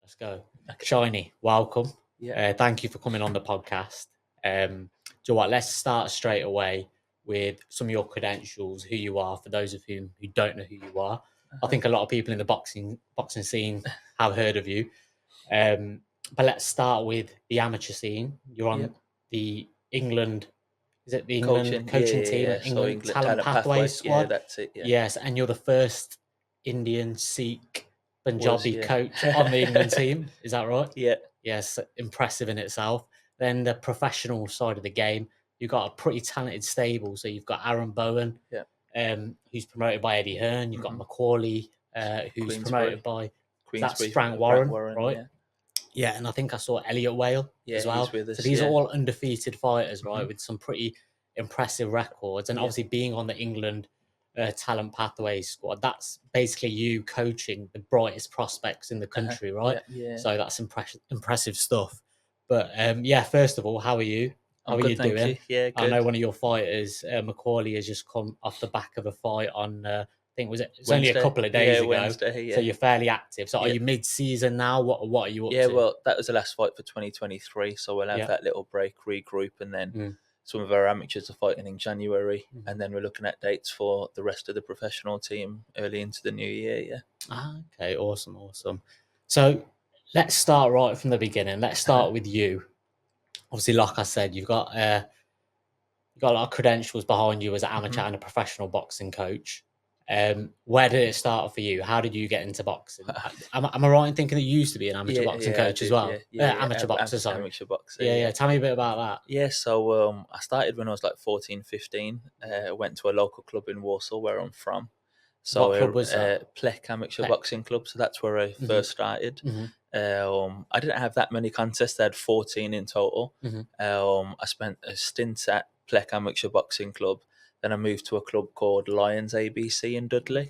Let's go. Okay. Shiney, welcome. Yeah. Thank you for coming on the podcast. Do you know what? Let's start straight away with some of your credentials, who you are, for those of whom who don't know who you are. I think a lot of people in the boxing scene have heard of you. But let's start with the amateur scene. You're on the England, is it the England coaching team at So England Talent Pathways Pathway. squad? Yeah, that's it. Yeah. Yes, and you're the first Indian Sikh Punjabi yeah. coach on the England team. Is that right? Yeah. Yes, impressive in itself. Then the professional side of the game, you've got a pretty talented stable. So you've got Aaron Bowen, who's promoted by Eddie Hearn. You've got Macaulay, who's promoted by that's Frank Warren, right? Yeah, and I think I saw Elliot Whale as well. He's with us, so these are all undefeated fighters, right, with some pretty impressive records. And obviously being on the England Talent Pathways squad, that's basically you coaching the brightest prospects in the country, right? Yeah. So that's impressive stuff. But first of all, how are you? How are you thank doing? You. Yeah, good. I know one of your fighters, Macaulay, has just come off the back of a fight on I think it's only a couple of days ago. Wednesday, So you're fairly active. So are you mid-season now? What are you up to? Well, that was the last fight for 2023. So we'll have that little break, regroup, and then some of our amateurs are fighting in January, and then we're looking at dates for the rest of the professional team early into the new year. Okay, awesome. So let's start right from the beginning. Let's start with you. Obviously, like I said, you've got a lot of credentials behind you as an amateur and a professional boxing coach. Where did it start for you? How did you get into boxing? Am I right in thinking that you used to be an amateur boxing coach as well? Amateur boxer, sorry. Amateur boxer. Yeah. Tell me a bit about that. Yeah, so I started when I was like 14, 15. I went to a local club in Warsaw where I'm from. So what club was that? Plek Amateur Boxing Club. So that's where I first started. I didn't have that many contests. I had 14 in total. I spent a stint at Plek Amateur Boxing Club. Then I moved to a club called Lions ABC in Dudley.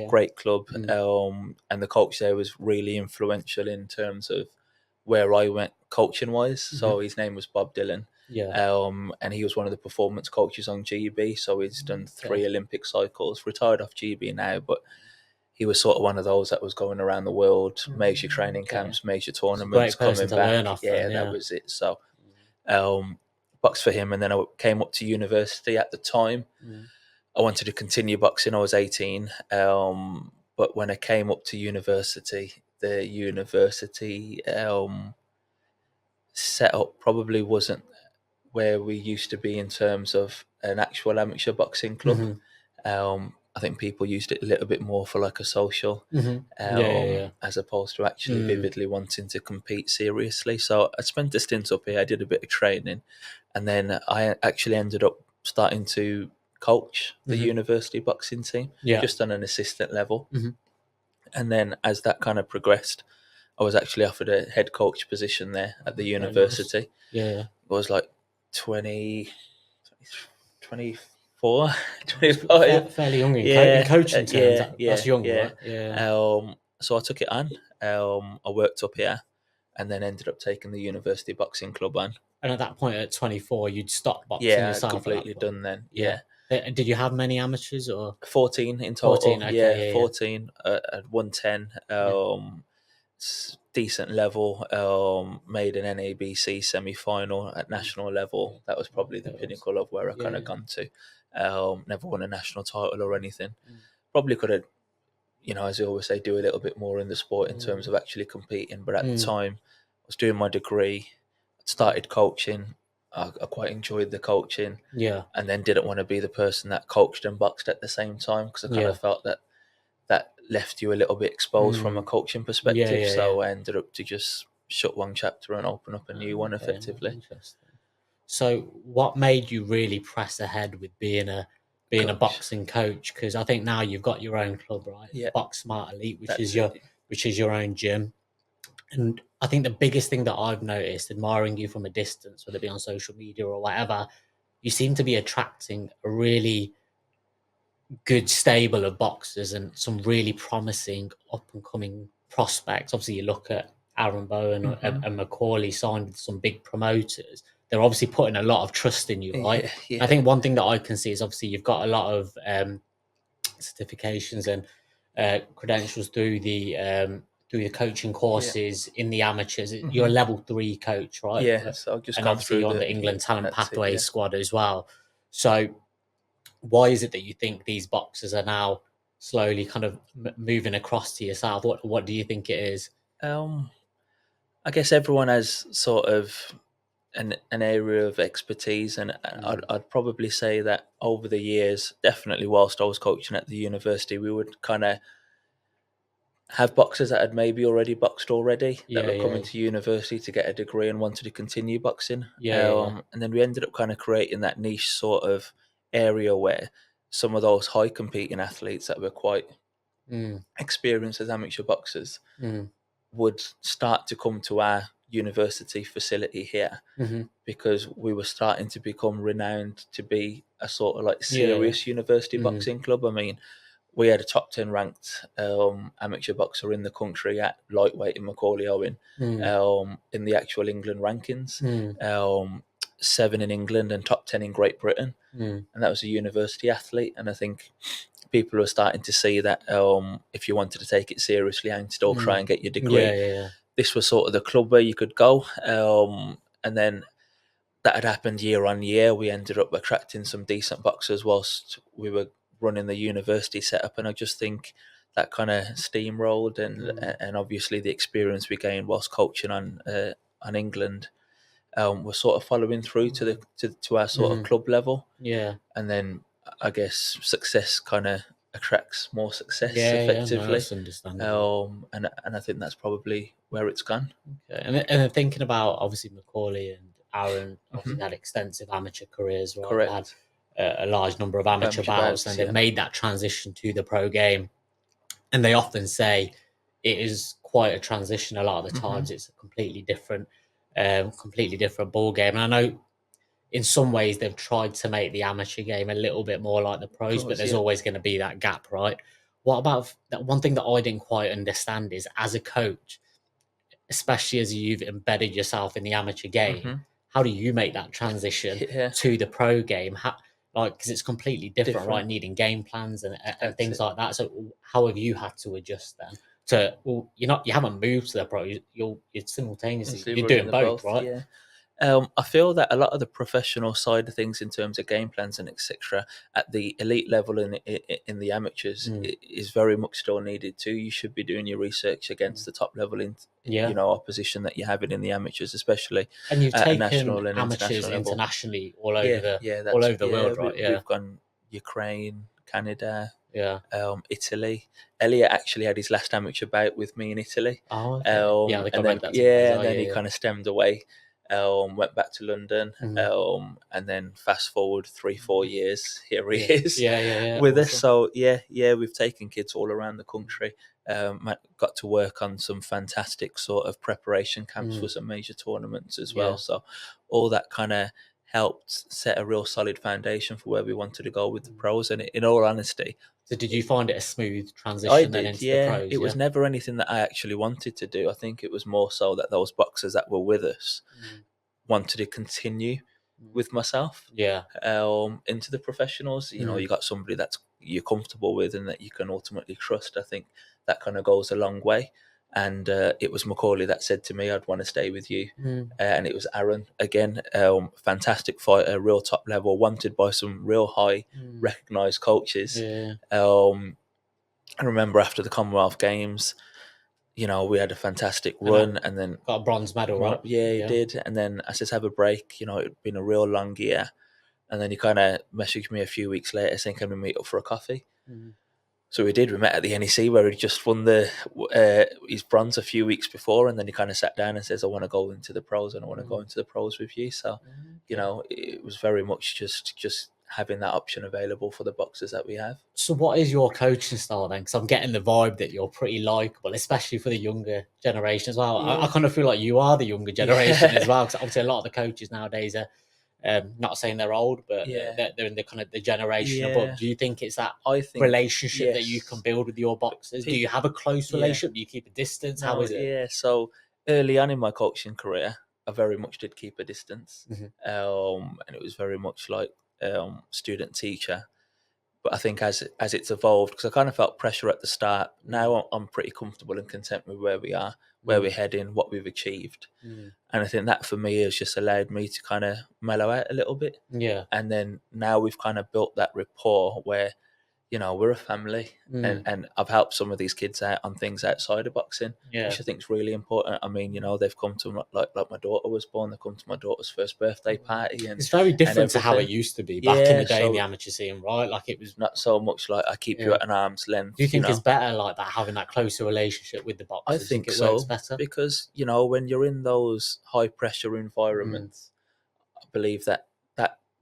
Great club. And the coach there was really influential in terms of where I went coaching wise. So his name was Bob Dillon. And he was one of the performance coaches on GB. So he's done 3 Olympic cycles, retired off GB now, but he was sort of one of those that was going around the world, major training camps, major tournaments, coming back. That was it. So boxed for him, and then I came up to university. At the time I wanted to continue boxing. I was 18, but when I came up to university, the university setup probably wasn't where we used to be in terms of an actual amateur boxing club. I think people used it a little bit more for like a social, as opposed to actually vividly wanting to compete seriously. So I spent a stint up here. I did a bit of training, and then I actually ended up starting to coach the university boxing team, just on an assistant level. And then as that kind of progressed, I was actually offered a head coach position there at the university. Nice. It was like 24, 25. Fairly young in coaching terms. That's young, right? So I took it on. I worked up here, and then ended up taking the university boxing club on. And at that point, at 24, you'd stopped boxing yourself. Completely done then. Did you have many amateurs or 14 in total? 14, 14 at 110. Decent level. Made an NABC semi-final at national level. That was probably the pinnacle of where I kind of gone to. Never won a national title or anything. Probably could have, as I always say, do a little bit more in the sport in terms of actually competing. But at the time, I was doing my degree, started coaching. I quite enjoyed the coaching. And then didn't want to be the person that coached and boxed at the same time, because I kind of felt that left you a little bit exposed from a coaching perspective. So I ended up to just shut one chapter and open up a new one effectively. Interesting. So what made you really press ahead with being a boxing coach? Because I think now you've got your own club, right? Box Smart Elite, which is your own gym. And I think the biggest thing that I've noticed, admiring you from a distance, whether it be on social media or whatever, you seem to be attracting a really good stable of boxers and some really promising up and coming prospects. Obviously, you look at Aaron Bowen and Macaulay signed with some big promoters. They're obviously putting a lot of trust in you, right? I think one thing that I can see is obviously you've got a lot of certifications and credentials through the through the coaching courses in the amateurs. You're a level 3 coach, right? Yeah, so I've just and gone obviously through you're on the England Talent Pathway yeah. squad as well. So why is it that you think these boxers are now slowly kind of moving across to yourself? What do you think it is? I guess everyone has sort of an area of expertise, and I'd probably say that over the years, definitely whilst I was coaching at the university, we would kind of have boxers that had maybe already boxed already that were coming to university to get a degree and wanted to continue boxing. And then we ended up kind of creating that niche sort of area where some of those high competing athletes that were quite experienced as amateur boxers would start to come to our university facility here because we were starting to become renowned to be a sort of like serious university boxing club. I mean, we had a top 10 ranked amateur boxer in the country at lightweight in Macaulay Owen in the actual England rankings, 7 in England and top 10 in Great Britain. And that was a university athlete. And I think people are starting to see that if you wanted to take it seriously and still try and get your degree, this was sort of the club where you could go. And then that had happened year on year. We ended up attracting some decent boxers whilst we were running the university setup, and I just think that kind of steamrolled, and obviously the experience we gained whilst coaching on England was sort of following through to our sort of club level. And then I guess success kind of attracts more success effectively. No, that's understandable. And I think that's probably where it's gone. Okay. And then thinking about obviously Macaulay and Aaron, obviously had extensive amateur careers, right? Correct. They had a large number of amateur bouts, and they've made that transition to the pro game. And they often say it is quite a transition. A lot of the times, it's a completely different ball game. And I know in some ways they've tried to make the amateur game a little bit more like the pros, but there's always going to be that gap, right? What about that? One thing that I didn't quite understand is, as a coach, especially as you've embedded yourself in the amateur game, how do you make that transition to the pro game? Because it's completely different, right? Needing game plans and things like that. So how have you had to adjust then? You haven't moved to the pro. You're simultaneously you're doing both, right? Yeah. I feel that a lot of the professional side of things in terms of game plans and etc. at the elite level in the amateurs is very much still needed too. You should be doing your research against the top level in opposition that you're having in the amateurs, especially and you've at taken national and amateurs international internationally all over the world, right? We've gone Ukraine, Canada, Yeah. Italy. Elliot actually had his last amateur bout with me in Italy. Oh, okay. I think I read that. And then he kind of stemmed away. Went back to London, and then fast forward 3-4 years, here he is with us. So we've taken kids all around the country. Got to work on some fantastic sort of preparation camps for some major tournaments as well. So all that kind of helped set a real solid foundation for where we wanted to go with the pros. And in all honesty, so did you find it a smooth transition? I did, then into the pros? It was never anything that I actually wanted to do. I think it was more so that those boxers that were with us wanted to continue with myself into the professionals. You know, you got somebody that you're comfortable with and that you can ultimately trust. I think that kind of goes a long way. And it was Macaulay that said to me, I'd want to stay with you. And it was Aaron, again, fantastic fighter, real top level, wanted by some real high recognised coaches. I remember after the Commonwealth Games, you know, we had a fantastic run, and then got a bronze medal, right? Yeah, he did. And then I said, have a break. You know, it'd been a real long year. And then he kind of messaged me a few weeks later saying, can we meet up for a coffee? So we did. We met at the NEC where he just won his bronze a few weeks before, and then he kind of sat down and says, I want to go into the pros and I want to go into the pros with you. So, you know, it was very much just having that option available for the boxers that we have. So what is your coaching style then? Because I'm getting the vibe that you're pretty likable, especially for the younger generation as well. I kind of feel like you are the younger generation as well, because obviously a lot of the coaches nowadays are not saying they're old, but they're in the kind of the generation above. Do you think it's that relationship that you can build with your boxers? Do you have a close relationship? Do you keep a distance? How is it? Yeah, so early on in my coaching career, I very much did keep a distance. And it was very much like student teacher. But I think as it's evolved, because I kind of felt pressure at the start. Now I'm pretty comfortable and content with where we are, where we're heading, what we've achieved. And I think that for me has just allowed me to kind of mellow out a little bit. Yeah. And then now we've kind of built that rapport where, we're a family, and I've helped some of these kids out on things outside of boxing, which I think is really important. I mean, they've come to like my daughter was born. They come to my daughter's first birthday party, and it's very different to how it used to be back in the day in the amateur scene, right? Like it was not so much like I keep you at an arm's length. Do you think it's better like that, having that closer relationship with the boxers? I think it so, works better because when you're in those high pressure environments, I believe that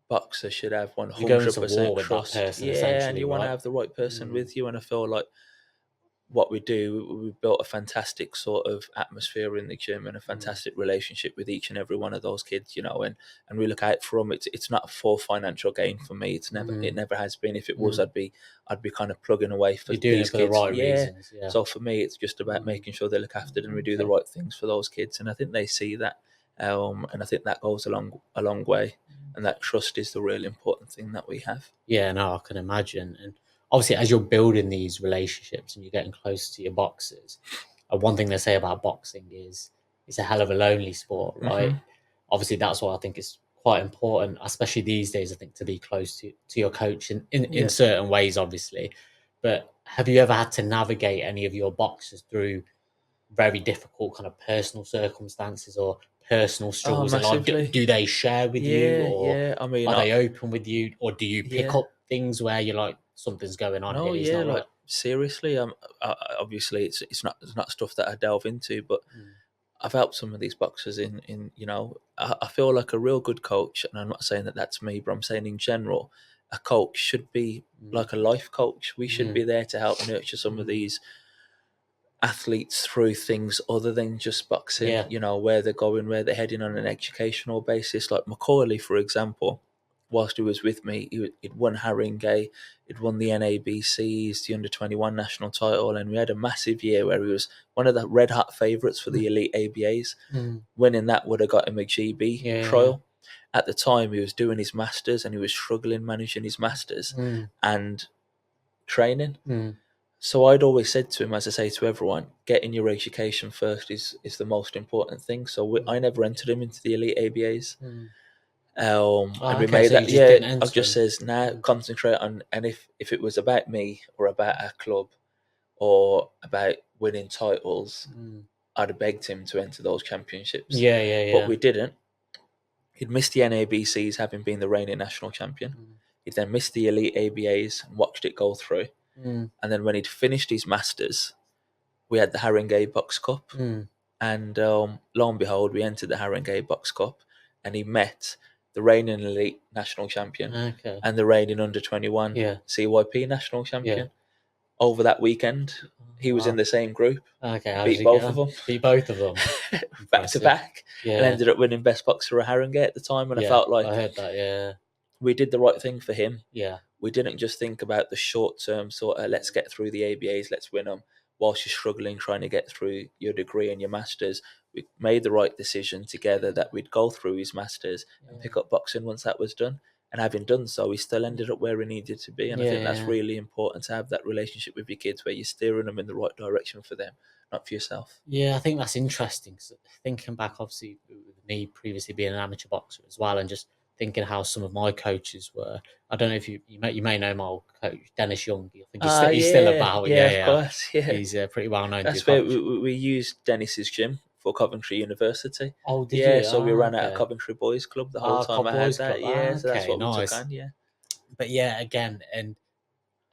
boxer should have 100% trust. Person, and you want to have the right person with you. And I feel like what we do, we've built a fantastic sort of atmosphere in the gym and a fantastic relationship with each and every one of those kids, and we look out for them. It's not for financial gain for me. It never has been. If it was, I'd be kind of plugging away for You're doing these it for kids. The right reasons. Yeah. So for me, it's just about making sure they look after them and we do the right things for those kids. And I think they see that. And I think that goes a long way. And that trust is the really important thing that we have. Yeah, no, I can imagine. And obviously, as you're building these relationships and you're getting closer to your boxers, one thing they say about boxing is it's a hell of a lonely sport, right? Obviously, that's why I think it's quite important, especially these days, I think, to be close to your coach in certain ways, obviously. But have you ever had to navigate any of your boxers through very difficult kind of personal circumstances or personal struggles? And like, do they share with you, or I mean, are they open with you, or do you pick up things where you're like, something's going on here? It's not like seriously. Obviously, it's not stuff that I delve into, but I've helped some of these boxers in I feel like a real good coach, and I'm not saying that that's me, but I'm saying in general, a coach should be like a life coach. We should be there to help nurture some of these athletes through things other than just boxing, where they're going, where they're heading on an educational basis. Like Macaulay, for example, whilst he was with me, he'd won Haringey, he'd won the NABCs, the under-21 national title, and we had a massive year where he was one of the red-hot favourites for the elite ABAs. Winning that would have got him a GB trial. At the time, he was doing his masters and he was struggling managing his masters and training. So I'd always said to him, as I say to everyone, getting your education first is the most important thing. So I never entered him into the elite ABAs. And we made that. I just says, concentrate on, and if it was about me or about our club or about winning titles, I'd have begged him to enter those championships. But we didn't. He'd missed the NABCs, having been the reigning national champion. He'd then missed the elite ABAs and watched it go through. And then when he'd finished his masters, we had the Haringey Box Cup, and lo and behold, we entered the Haringey Box Cup, and he met the reigning elite national champion and the reigning under-21 CYP national champion. Over that weekend, he was in the same group. Beat both of them. Beat both of them. Back to back. And ended up winning Best Boxer at Haringey at the time. And I felt like I heard that, we did the right thing for him. Yeah. We didn't just think about the short term sort of, let's get through the ABAs, let's win them, whilst you're struggling trying to get through your degree and your masters. We made the right decision together that we'd go through his masters and pick up boxing once that was done. And having done so, we still ended up where we needed to be. And I think that's really important, to have that relationship with your kids where you're steering them in the right direction for them, not for yourself. Yeah, I think that's interesting. Thinking back, obviously, with me previously being an amateur boxer as well, and just thinking how some of my coaches were. I don't know if you may know my old coach, Dennis Young. I think he's still about. Of course. He's pretty well known. That's where we used Dennis's gym for Coventry University. Oh, did you? So we ran at a Coventry Boys Club the whole time I had that. So that's what we took on. But again, and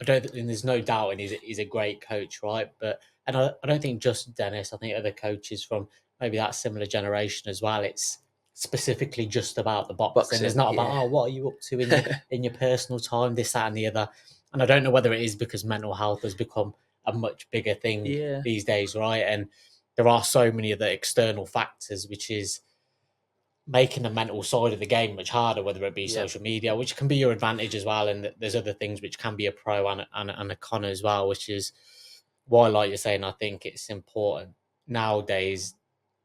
and there's no doubt, and he's a great coach, right? But I don't think just Dennis. I think other coaches from maybe that similar generation as well. It's specifically just about the boxing. It's not about what are you up to in your personal time, this, that, and the other. And I don't know whether it is because mental health has become a much bigger thing these days, right? And there are so many other external factors, which is making the mental side of the game much harder, whether it be social media, which can be your advantage as well. And there's other things which can be a pro and a con as well, which is why, like you're saying, I think it's important nowadays.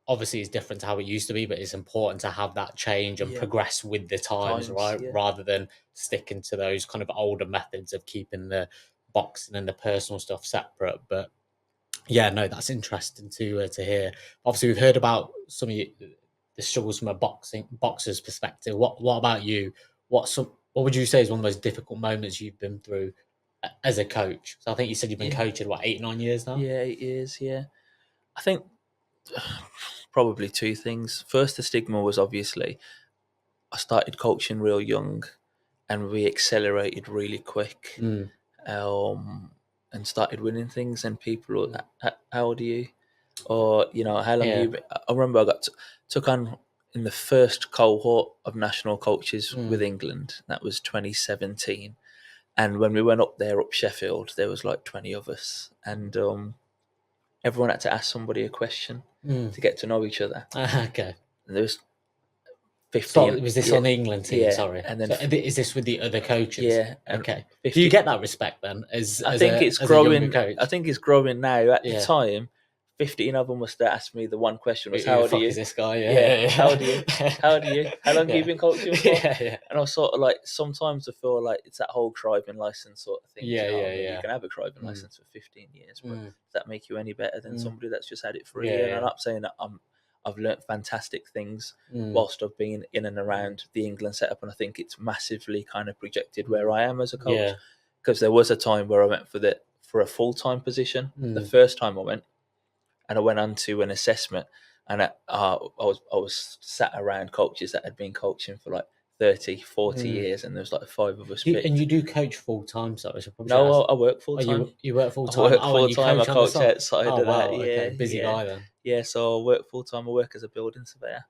obviously it's different to how it used to be, but it's important to have that change and progress with the times, right? Yeah. Rather than sticking to those kind of older methods of keeping the boxing and the personal stuff separate. But yeah, no, that's interesting to hear. Obviously, we've heard about some of the struggles from a boxer's perspective. What about you? What would you say is one of the most difficult moments you've been through as a coach? So I think you said you've been coaching what 8-9 years now. Yeah, 8 years. Yeah, I think probably two things. First, the stigma was obviously I started coaching real young, and we accelerated really quick, and started winning things. And people, were, how old are you? Or how long you been? I remember I got took on in the first cohort of national coaches with England. That was 2017, and when we went up Sheffield, there was like 20 of us, and everyone had to ask somebody a question to get to know each other. Okay. And there was 15. So was this on the England team? Yeah, Sorry. and then is this with the other coaches? Yeah. Okay. 50, do you get that respect then? I think it's growing. I think it's growing now. At the time, 15 of them must have asked me the one question was, "How old are you?" Is this guy? Yeah. How old are you? How old are you? How long have you been coaching for? Yeah. And I was sort of like, sometimes I feel like it's that whole driving license sort of thing. Yeah, You can have a driving license for 15 years, but does that make you any better than somebody that's just had it for a year? And I'm not saying that I've learnt fantastic things whilst I've been in and around the England setup, and I think it's massively kind of projected where I am as a coach. Because there was a time where I went for a full-time position. The first time I went, and I went on to an assessment, and I was sat around coaches that had been coaching for like 30, 40 years, and there was like 5 of us. And you do coach full time, so no, I work full time. You work full time. I work full time. I coach outside of that. Yeah, okay. Busy guy then. Yeah, so I work full time. I work as a building surveyor.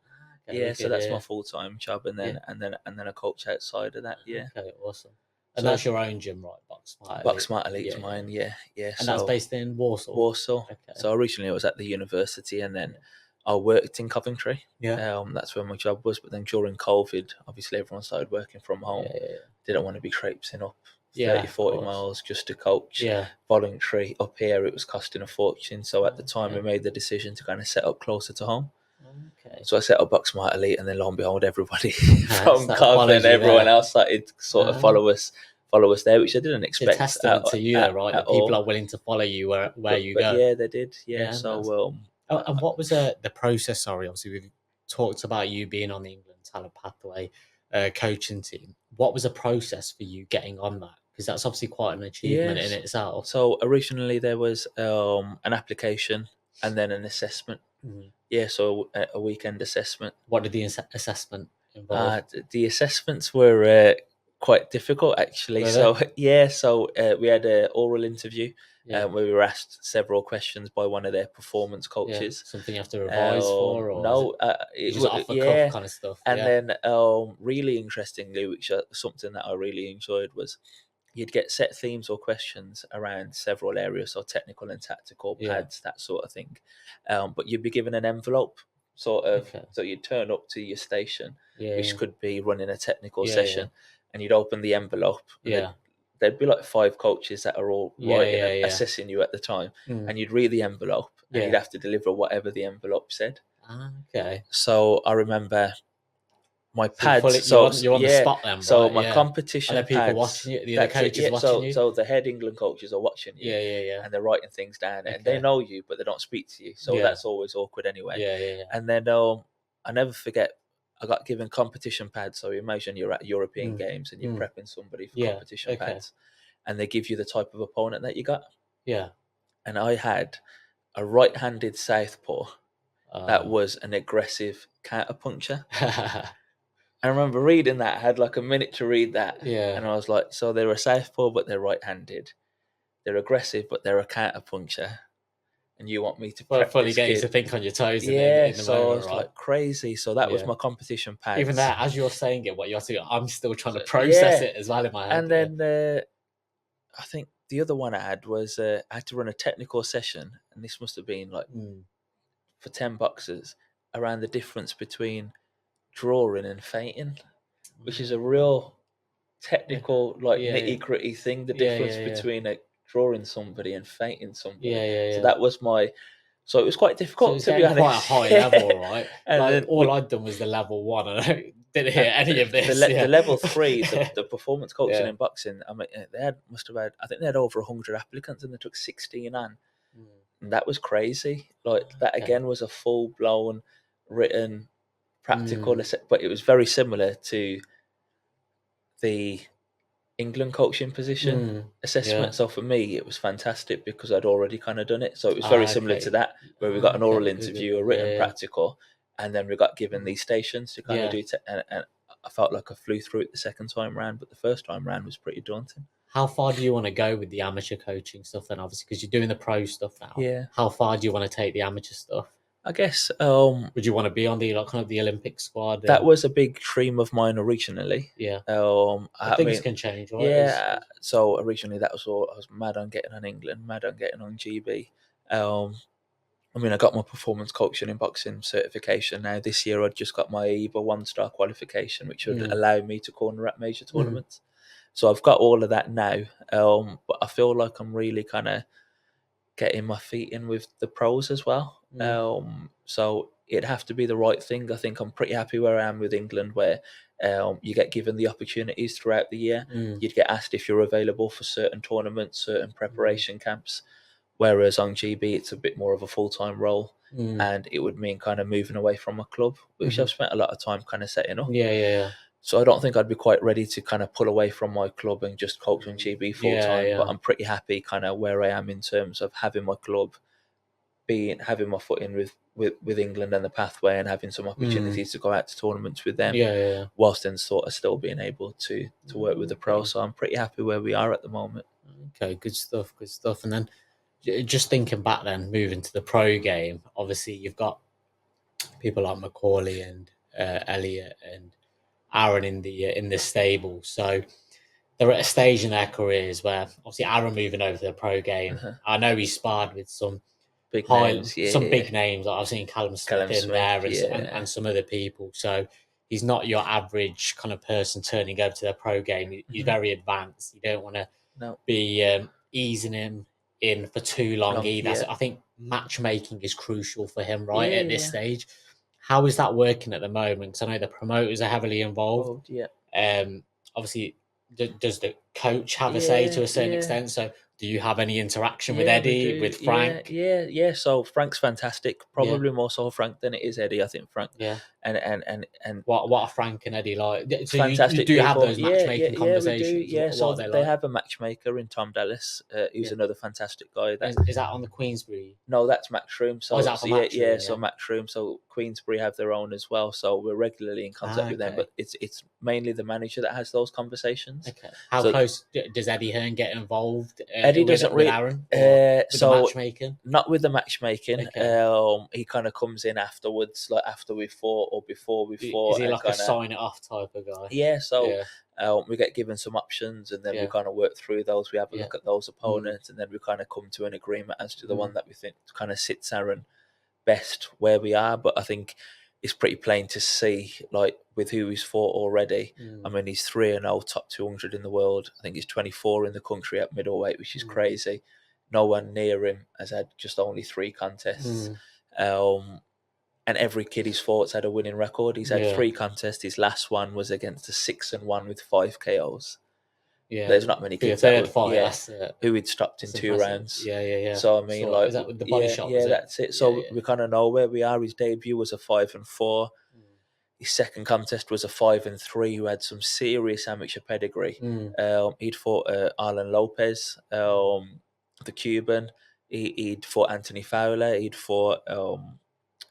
Okay, so that's my full time job, and then I coach outside of that. Yeah. Okay, awesome. And so that's your own gym, right? Box Smart Elite's mine. Yeah. And that's based in Warsaw. Okay. So originally I was at the university, and then I worked in Coventry. Yeah. That's where my job was. But then during COVID, obviously everyone started working from home. Didn't want to be traipsing up 30, 40 miles just to coach. Voluntary up here, it was costing a fortune. So at the time, we made the decision to kind of set up closer to home. Okay. So I set up Box Smart Elite, and then lo and behold, everybody from Cov and everyone else started sort of follow us there, which I didn't expect. It's a testament to you, right? That people are willing to follow you where you go. Yeah, they did. Yeah. So and what was the process? Sorry, obviously we've talked about you being on the England Talent Pathway coaching team. What was the process for you getting on that? Because that's obviously quite an achievement in itself. So originally there was an application and then an assessment. Yeah, so a weekend assessment. What did the assessment involve? The assessments were quite difficult, actually. Really? So we had an oral interview where we were asked several questions by one of their performance coaches. Something you have to revise for? Or no, it was off the cuff kind of stuff. And then really interestingly, which something that I really enjoyed was you'd get set themes or questions around several areas, so technical and tactical, pads, that sort of thing. But you'd be given an envelope, sort of, so you'd turn up to your station, which could be running a technical session, and you'd open the envelope. There'd be like 5 coaches that are all assessing you at the time, and you'd read the envelope, and you'd have to deliver whatever the envelope said. Okay. So I remember my pads. You're on the spot then, right? So my competition and people pads, watching you, the other coaches watching you. So the head England coaches are watching you. And they're writing things down, and they know you, but they don't speak to you. So that's always awkward anyway. And then I never forget, I got given competition pads. So imagine you're at European Games and you're prepping somebody for competition pads, and they give you the type of opponent that you got. And I had a right-handed southpaw that was an aggressive counterpuncher. I remember reading that. I had like a minute to read that. And I was like, so they're a southpaw, but they're right-handed. They're aggressive, but they're a counterpuncher. And you want me to fully get you to think on your toes. In the moment, I was like crazy. So that was my competition pads. Even that, as you're saying it, what you're saying, I'm still trying to process it as well in my head. And then I think the other one I had was I had to run a technical session, and this must have been like for 10 boxers around the difference between drawing and feinting, which is a real technical nitty-gritty thing, the difference between drawing somebody and feinting somebody. So that was my So it was quite difficult, to be honest. Quite a high level, right? And like then I'd done was the level 1, and I didn't hear any of this. The level 3, the performance coaching Yeah. in boxing. I mean, I think they had over 100 applicants, and they took 16 on. And that was crazy. Like that again was a full blown written practical, but it was very similar to the England coaching position assessment. So for me, it was fantastic because I'd already kind of done it. So it was very similar to that, where we got an oral interview, a written practical, and then we got given these stations to kind of do. And I felt like I flew through it the second time round, but the first time round was pretty daunting. How far do you want to go with the amateur coaching stuff then, obviously, because you're doing the pro stuff now? Yeah. How far do you want to take the amateur stuff? I guess. Would you want to be on the kind of the Olympic squad? That was a big dream of mine originally. Yeah. Things can change, right? Yeah. So originally that was all. I was mad on getting on England, mad on getting on GB. I got my performance coaching in boxing certification. Now this year I just got my EBA 1-star qualification, which would allow me to corner at major tournaments. So I've got all of that now. But I feel like I'm really kind of getting my feet in with the pros as well. So it'd have to be the right thing. I think I'm pretty happy where I am with England, where you get given the opportunities throughout the year. You'd get asked if you're available for certain tournaments, certain preparation camps. Whereas on GB, it's a bit more of a full-time role, and it would mean kind of moving away from a club, which I've spent a lot of time kind of setting up. Yeah. So I don't think I'd be quite ready to kind of pull away from my club and just coach on GB full-time. But I'm pretty happy kind of where I am in terms of having my club, having my foot in with England and the pathway, and having some opportunities to go out to tournaments with them. Whilst then sort of still being able to work with the pro. So I'm pretty happy where we are at the moment. Okay, good stuff. And then just thinking back then, moving to the pro game, obviously you've got people like Macaulay and Elliot and Aaron in the stable. So they're at a stage in their careers where obviously Aaron moving over to the pro game. I know he sparred with some big names. Big names. Like I've seen Callum Smith in there and some other people. So he's not your average kind of person turning over to the pro game. He's very advanced. You don't want to be easing him in for too long either. So I think matchmaking is crucial for him at this stage. How is that working at the moment? Because I know the promoters are heavily involved. Obviously, does the coach have a say to a certain extent? So do you have any interaction with Eddie, with Frank? Yeah. So Frank's fantastic. Probably more so Frank than it is Eddie. I think Frank. Yeah. And what are Frank and Eddie like? So fantastic. You do people. have those matchmaking conversations. We do. Yeah. So they have a matchmaker in Tom Dallas, who's another fantastic guy. Is that on the Queensbury? No, that's Matchroom. So is that for Matchroom? So Matchroom. So Queensbury have their own as well. So we're regularly in contact with them. But it's mainly the manager that has those conversations. Okay. How close does Eddie Hearn get involved? Eddie doesn't really. Aaron, with the matchmaking? Not with the matchmaking. Okay. He kind of comes in afterwards, like after we fought or before we fought. Is he like a sign it off type of guy? Yeah. So we get given some options, and then we kind of work through those. We have a look at those opponents, and then we kind of come to an agreement as to the one that we think kind of sits Aaron best where we are. But I think it's pretty plain to see, like with who he's fought already. I mean, he's 3-0, top 200 in the world. I think he's 24 in the country at middleweight, which is crazy. No one near him has had just only 3 contests. And every kid he's fought's had a winning record. He's had 3 contests. His last one was against a 6-1 with 5 KOs. Yeah, there's not many kids who he'd stopped in 2 rounds. Yeah. So I mean, so, is that with the body shot? That's it. So we kind of know where we are. His debut was a 5-4. His second contest was a 5-3. Who had some serious amateur pedigree. He'd fought Arlen Lopez, the Cuban. He'd fought Anthony Fowler. He'd fought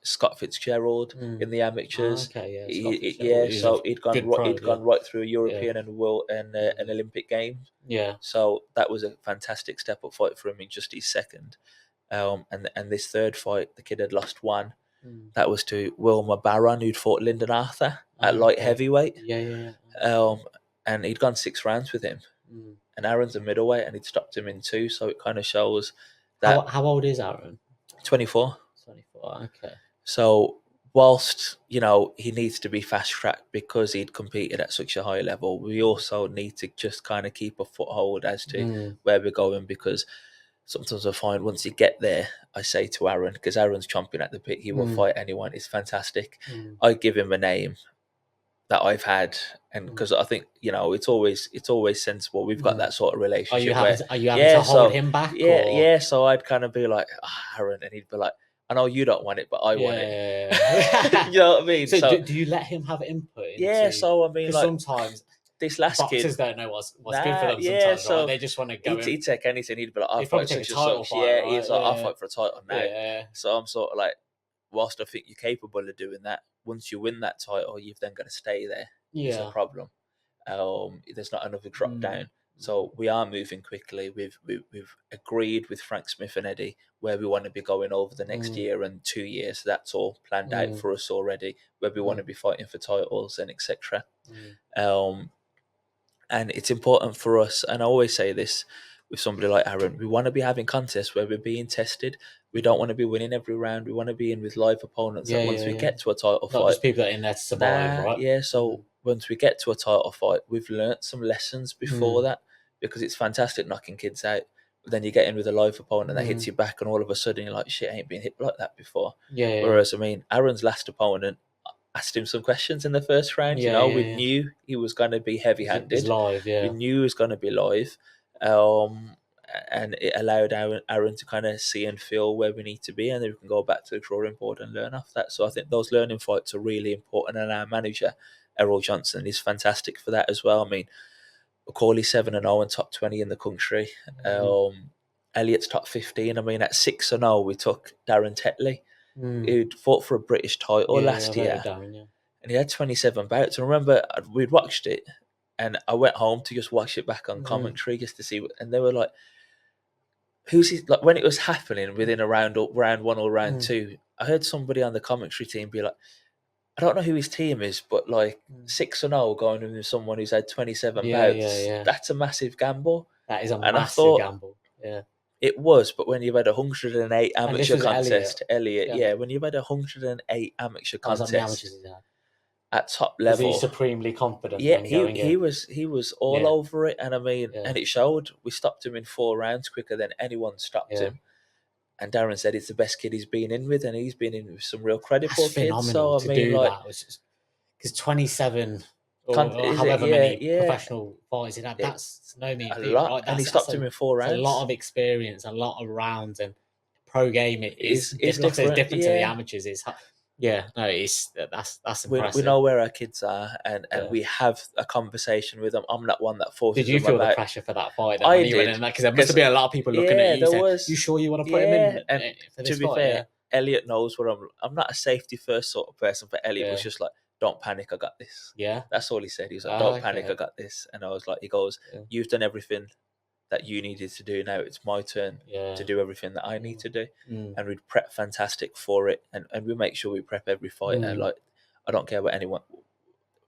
Scott Fitzgerald in the amateurs. So he'd gone right through a European and an Olympic game. Yeah. So that was a fantastic step up fight for him in just his second. And this third fight, the kid had lost 1. That was to Wilmer Barron, who'd fought Lyndon Arthur at light heavyweight. Yeah. And he'd gone 6 rounds with him. And Aaron's a middleweight, and he'd stopped him in 2. So it kind of shows that. How old is Aaron? 24. 24. Okay. So whilst, he needs to be fast-tracked because he'd competed at such a high level, we also need to just kind of keep a foothold as to where we're going, because sometimes I find once you get there, I say to Aaron, because Aaron's chomping at the bit, he will fight anyone. It's fantastic. I give him a name that I've had, and because I think it's always sensible. We've got that sort of relationship. Are you having to hold him back? Yeah. So I'd kind of be like, Aaron, and he'd be like, I know you don't want it, but I want it. You know what I mean? So do you let him have input? So I mean, like sometimes this last boxers kid don't know what's good for them. Sometimes, right? They just want to go. He'd take anything. He'd be like, I'll probably fight take such a title and such. fight, right? He's like, I'll fight for a title now. Yeah. So I'm sort of like, whilst I think you're capable of doing that, once you win that title, you've then got to stay there. It's a problem. There's not another drop down. So we are moving quickly. We've agreed with Frank Smith and Eddie where we want to be going over the next year and 2 years. That's all planned out for us already. Where we want to be fighting for titles and etc. And it's important for us. And I always say this with somebody like Aaron: we want to be having contests where we're being tested. We don't want to be winning every round. We want to be in with live opponents. That once we get to a title fight, not just people that are in there to survive, right? Yeah. So once we get to a title fight, we've learnt some lessons before that, because it's fantastic knocking kids out. But then you get in with a live opponent that hits you back, and all of a sudden you're like, shit, I ain't been hit like that before. Whereas, I mean, Aaron's last opponent asked him some questions in the first round. We knew he was going to be heavy-handed. Live, We knew he was going to be live. And it allowed Aaron to kind of see and feel where we need to be, and then we can go back to the drawing board and learn off that. So I think those learning fights are really important, and our manager, Errol Johnson, is fantastic for that as well. I mean, Macaulay's 7-0 and top 20 in the country. Elliot's top 15. I mean, at 6-0, we took Darren Tetley, who'd fought for a British title last year, and he had 27 bouts. And remember, we'd watched it, and I went home to just watch it back on commentary just to see, and they were like, who's he? Like, when it was happening within a round one or round two, I heard somebody on the commentary team be like, I don't know who his team is, but like 6-0 going with someone who's had 27 bouts, that's a massive gamble. That is a massive gamble. Yeah. It was, but when you've had 108 amateur contest, Elliot, when you've had 108 amateur contests at top level, was he supremely confident? Yeah, he was all over it, and I mean, and it showed. We stopped him in 4 rounds quicker than anyone stopped him. And Darren said it's the best kid he's been in with, and he's been in with some real credible kids. So I mean, like, because 27 or however many professional fights he had, that's no mean feat, right? And he stopped him in 4 rounds. A lot of experience, a lot of rounds, and pro game is different to the amateurs. That's impressive. We know where our kids are, and we have a conversation with them. I'm not one that forces them. Did you feel the pressure for that fight? I did, because there must have been a lot of people looking at you. You sure you want to put him in? And for this to be fair, Elliot knows where I'm not a safety first sort of person, but Elliot was just like, "Don't panic, I got this." Yeah, that's all he said. He was like, "Don't panic, I got this." And I was like, he goes, "You've done everything that you needed to do. Now it's my turn to do everything that I need to do." And we'd prep fantastic for it, and we make sure we prep every fight. And like, I don't care what anyone,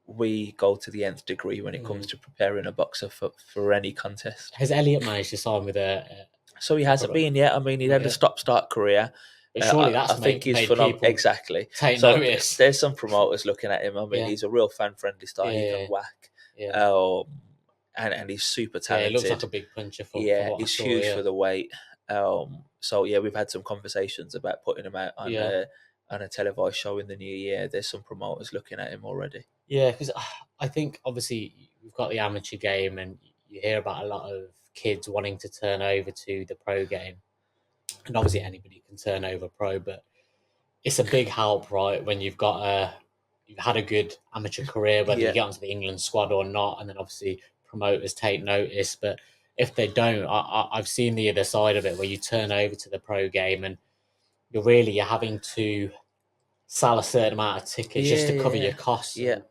we go to the nth degree when it comes to preparing a boxer for any contest. Has Elliot managed to sign with a so he hasn't been yet. I mean, he had a stop-start career. But surely that's I think he's phenomenal. Exactly. Take notice. There's some promoters looking at him. I mean, he's a real fan-friendly style. He can whack. And he's super talented. He looks like a big puncher. He's huge for the weight. So we've had some conversations about putting him out on a televised show in the new year. There's some promoters looking at him already. Yeah, because I think obviously we've got the amateur game, and you hear about a lot of kids wanting to turn over to the pro game, and obviously anybody can turn over pro, but it's a big help, right? When you've got you've had a good amateur career, whether you get onto the England squad or not, and then obviously promoters take notice. But if they don't, I've seen the other side of it, where you turn over to the pro game and you're having to sell a certain amount of tickets just to cover your costs, and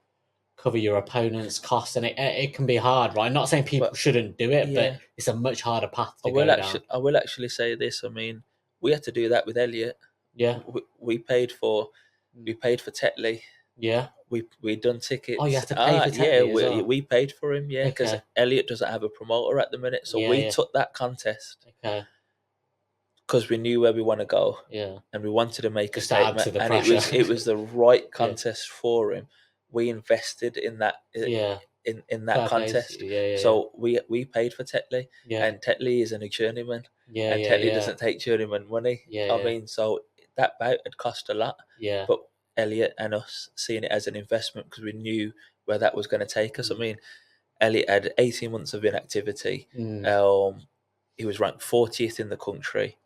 cover your opponent's costs, and it can be hard, right? I'm not saying people shouldn't do it, but it's a much harder path to go down. I will actually say this. I mean, we had to do that with Elliot. Yeah, we paid for Tetley. Yeah, we done tickets. Oh, you have to pay for Tetley. Yeah, we paid for him. Yeah, because Elliot doesn't have a promoter at the minute, so we took that contest. Okay. Because we knew where we want to go. Yeah. And we wanted to make a statement, and it was the right contest for him. We invested in that. In that contest. So we paid for Tetley, and Tetley is a journeyman. and Tetley doesn't take journeyman money. I mean, so that bout had cost a lot. Yeah. But Elliot and us seeing it as an investment because we knew where that was going to take us. I mean, Elliot had 18 months of inactivity. He was ranked 40th in the country.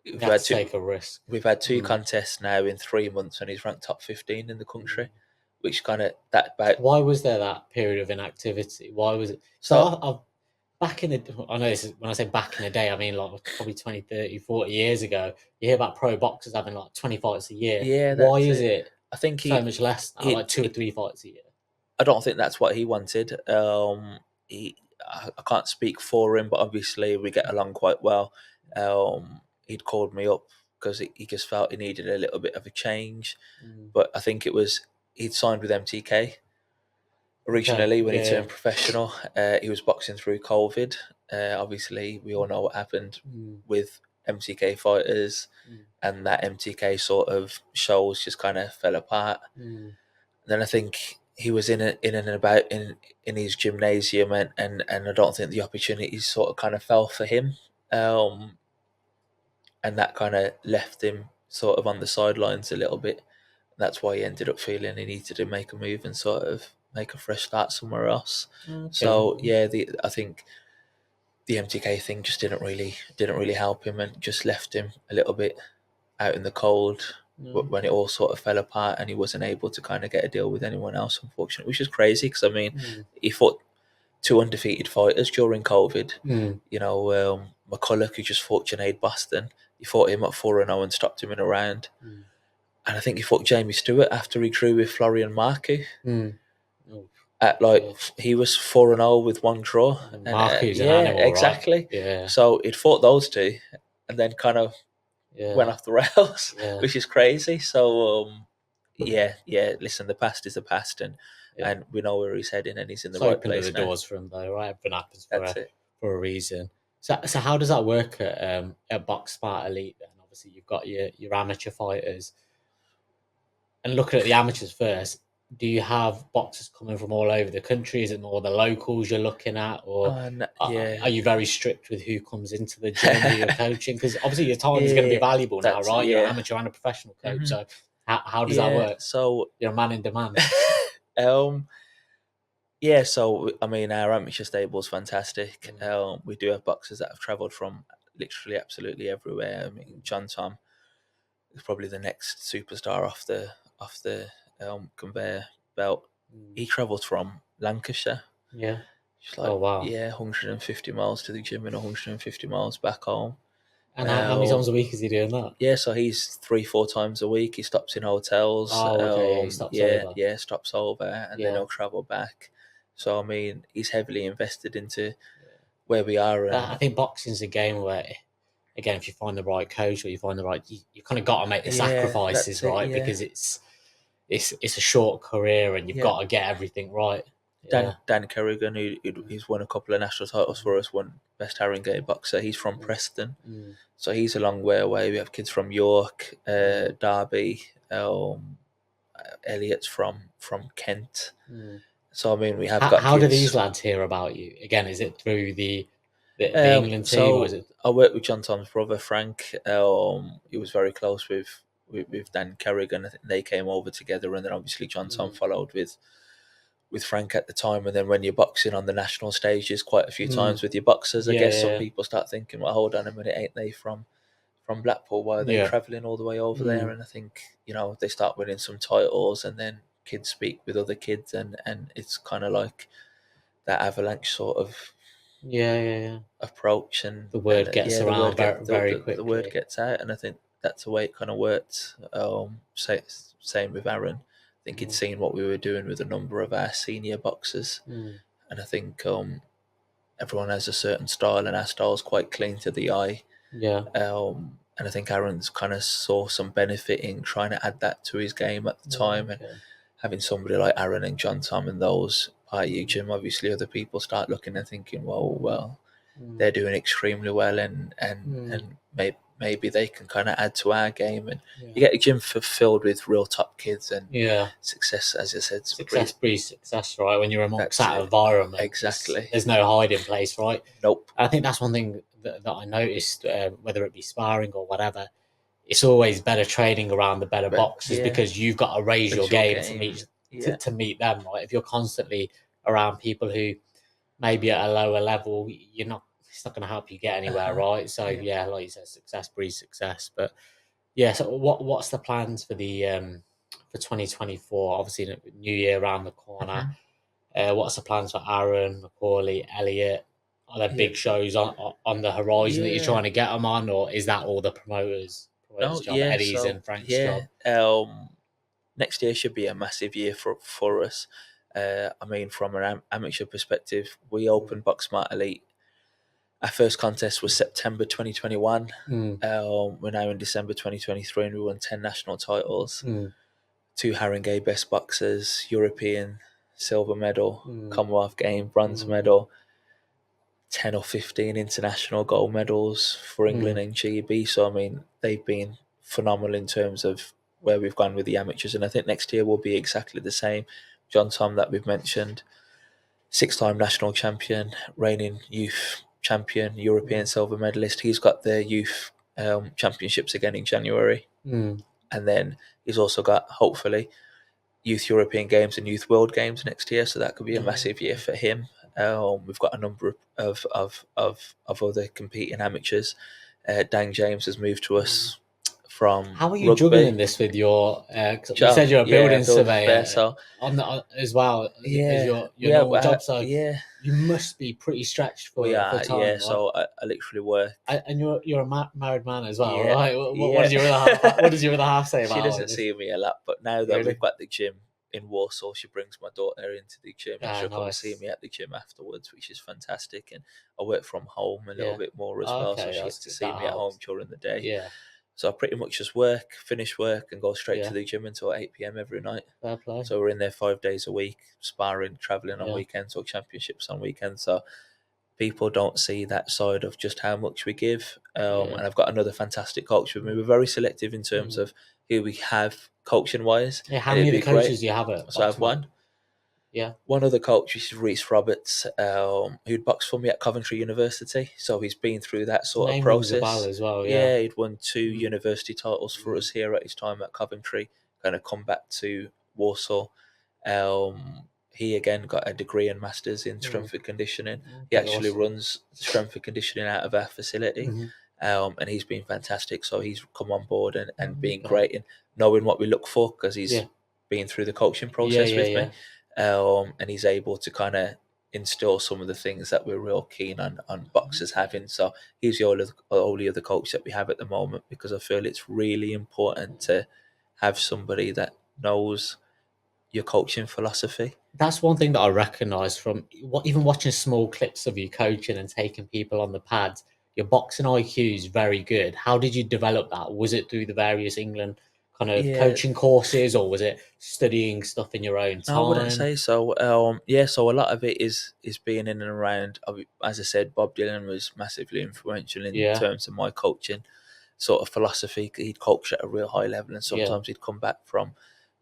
We've had to take a risk. We've had 2 contests now in 3 months, and he's ranked top 15 in the country, which kind of that about. Why was there that period of inactivity? Why was it? So back in the, I know this is, when I say back in the day, I mean like probably 20, 30, 40 years ago, you hear about pro boxers having like 20 fights a year. Yeah. Why is it I think so much less now, like 2 or 3 fights a year? I don't think that's what he wanted. I can't speak for him, but obviously we get along quite well. He'd called me up because he just felt he needed a little bit of a change. But I think it was he'd signed with MTK originally when he turned professional. He was boxing through COVID. Obviously, we all know what happened with MTK fighters, and that MTK sort of shows just kind of fell apart. Then I think he was in and about in his gymnasium, and I don't think the opportunities sort of kind of fell for him, and that kind of left him sort of on the sidelines a little bit. That's why he ended up feeling he needed to make a move and sort of make a fresh start somewhere else. Okay. So yeah, I think the MTK thing just didn't really help him and just left him a little bit out in the cold when it all sort of fell apart, and he wasn't able to kind of get a deal with anyone else, unfortunately, which is crazy because I mean, he fought 2 undefeated fighters during COVID. You know, McCulloch, who just fought Junaid Boston, he fought him at 4-0 and stopped him in a round. And I think he fought Jamie Stewart after he drew with Florian Marku. At he was 4-0 with 1 draw. Marku's an animal, exactly. Right? Yeah. So he'd fought those 2, and then kind of went off the rails, which is crazy. So listen, the past is the past, and we know where he's heading, and he's in the right place the now. Doors for him though, right? Everything happens for a reason. So how does that work at Box Smart Elite then? Obviously, you've got your amateur fighters. And looking at the amateurs first, do you have boxers coming from all over the country? Is it more the locals you're looking at, or are you very strict with who comes into the gym who you're coaching? Because obviously your time is going to be valuable now, right? You're an amateur and a professional coach. So how does that work? So you're a man in demand. So I mean, our amateur stable is fantastic. We do have boxers that have travelled from literally absolutely everywhere. I mean, John Tom is probably the next superstar off the conveyor belt. He travelled from Lancashire. Yeah. Oh wow. Yeah, 150 miles to the gym and 150 miles back home. And how many times a week is he doing that? Yeah, so he's 3-4 times a week. He stops in hotels. Oh, okay. He stops over. Yeah, stops over, and then he'll travel back. So I mean, he's heavily invested into where we are. And I think boxing's a game where, again, if you find the right coach or you find the right, you kind of got to make the sacrifices, right? Because it's a short career and you've got to get everything right. Dan Kerrigan, he's won a couple of national titles for us, won Best Harringay boxer. He's from Preston, so he's a long way away. We have kids from York, Derby. Elliot's from Kent. So I mean, we have got. How do these lads hear about you? Again, is it through the England team? Or is it? I worked with John Tom's brother Frank. He was very close with Dan Kerrigan. I think they came over together, and then obviously John Tom followed with Frank at the time. And then when you're boxing on the national stages quite a few times with your boxers, I guess some people start thinking, well, hold on a minute, ain't they from Blackpool? Why are they travelling all the way over there? And I think, they start winning some titles, and then kids speak with other kids, and it's kind of like that avalanche sort of approach, and the word gets around very quickly. The word gets out, and I think that's the way it kind of worked. Same with Aaron. I think he'd seen what we were doing with a number of our senior boxers, and I think everyone has a certain style, and our style's quite clean to the eye. And I think Aaron's kind of saw some benefit in trying to add that to his game at the time, and having somebody like Aaron and John Tom and those part of your gym, obviously other people start looking and thinking, well, they're doing extremely well, and maybe they can kind of add to our game, and you get a gym filled with real top kids, and success, as I said, success breeds success, right? When you're amongst that environment, exactly, there's no hiding place, right? Nope. I think that's one thing that I noticed, whether it be sparring or whatever, it's always better training around the better boxers because you've got to raise your game to meet them. Right? If you're constantly around people who maybe at a lower level, it's not going to help you get anywhere, right? So like you said, success breeds success. But so what's the plans for the for 2024? Obviously, the new year around the corner. What's the plans for Aaron, Macaulay, Elliot? Are there big shows on the horizon that you're trying to get them on, or is that all the promoters job, Eddie's and Frank's job? Next year should be a massive year for us. I mean, from an amateur perspective, we opened Box Smart Elite. Our first contest was September 2021. We're now in December 2023, and we won 10 national titles. 2 Haringey Best Boxers, European silver medal, Commonwealth Game bronze medal, 10 or 15 international gold medals for England and GB. So, I mean, they've been phenomenal in terms of where we've gone with the amateurs. And I think next year will be exactly the same. John Tom, that we've mentioned, 6-time national champion, reigning youth champion, European silver medalist. He's got the youth championships again in January. And then he's also got, hopefully, Youth European Games and Youth World Games next year, so that could be a massive year for him. We've got a number of other competing amateurs. Dan James has moved to us from How are you juggling this with your? You said you're a building surveyor as well as your normal job. So you must be pretty stretched for time. Right? So I literally work. And you're a married man as well, right? What does your other half? What does your other half say about? She doesn't see me a lot, but now that we've got the gym in Warsaw, she brings my daughter into the gym and she'll come see me at the gym afterwards, which is fantastic. And I work from home a little bit more as well, so she gets to see me at home during the day. So I pretty much just finish work, and go straight to the gym until 8 p.m. every night. Fair play. So we're in there 5 days a week, sparring, traveling on weekends, or championships on weekends. So people don't see that side of just how much we give. And I've got another fantastic coach with me. We're very selective in terms of who we have coaching wise. How many of the coaches do you have at? So I have one. One other coach, which is Reese Roberts, who'd boxed for me at Coventry University. So he's been through that sort of process as well. He'd won 2 university titles for us here at his time at Coventry. Kind of come back to Warsaw. He again got a degree and masters in strength and conditioning. He actually runs strength and conditioning out of our facility. And he's been fantastic. So he's come on board and being great in knowing what we look for, because he's been through the coaching process with me. And he's able to kind of instill some of the things that we're real keen on boxers having. So he's the only other coach that we have at the moment, because I feel it's really important to have somebody that knows your coaching philosophy. That's one thing that I recognise from even watching small clips of you coaching and taking people on the pads. Your boxing IQ is very good. How did you develop that? Was it through the various England kind of coaching courses, or was it studying stuff in your own time? I wouldn't say so. So a lot of it is being in and around. As I said, Bob Dylan was massively influential in terms of my coaching sort of philosophy. He'd coach at a real high level, and sometimes he'd come back from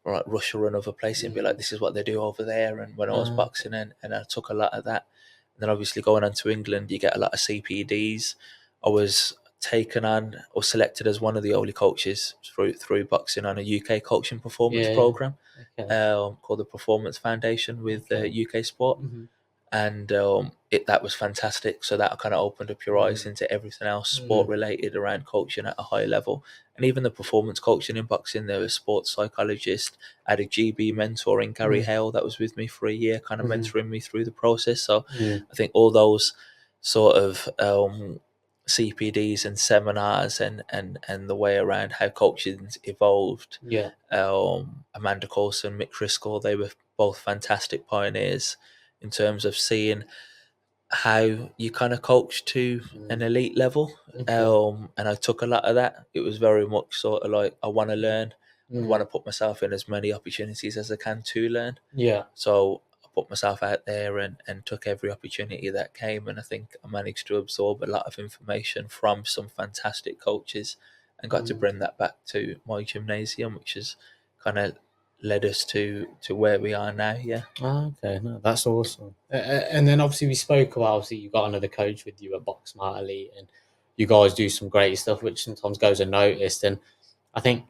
like Russia and other places and be like, this is what they do over there. And when I was boxing, and I took a lot of that. And then obviously going on to England, you get a lot of CPDs. I was taken on or selected as one of the only coaches through boxing on a UK coaching performance program called the Performance Foundation with UK Sport. And that was fantastic. So that kind of opened up your eyes into everything else sport related around coaching at a high level. And even the performance coaching in boxing, there was a sports psychologist, I had a GB mentoring, Gary Hale, that was with me for a year, kind of mentoring me through the process. So I think all those sort of CPDs and seminars and the way around how coaching's evolved. Amanda Coulson, Mick Driscoll, they were both fantastic pioneers in terms of seeing how you kind of coach to an elite level. And I took a lot of that. It was very much sort of like, I want to learn. I want to put myself in as many opportunities as I can to learn. So I put myself out there and took every opportunity that came. And I think I managed to absorb a lot of information from some fantastic coaches and got to bring that back to my gymnasium, which has kind of led us to where we are now. Yeah. Oh, okay, no, that's awesome. And then obviously we spoke about, obviously you got another coach with you at Box Smart Elite, and you guys do some great stuff, which sometimes goes unnoticed. And I think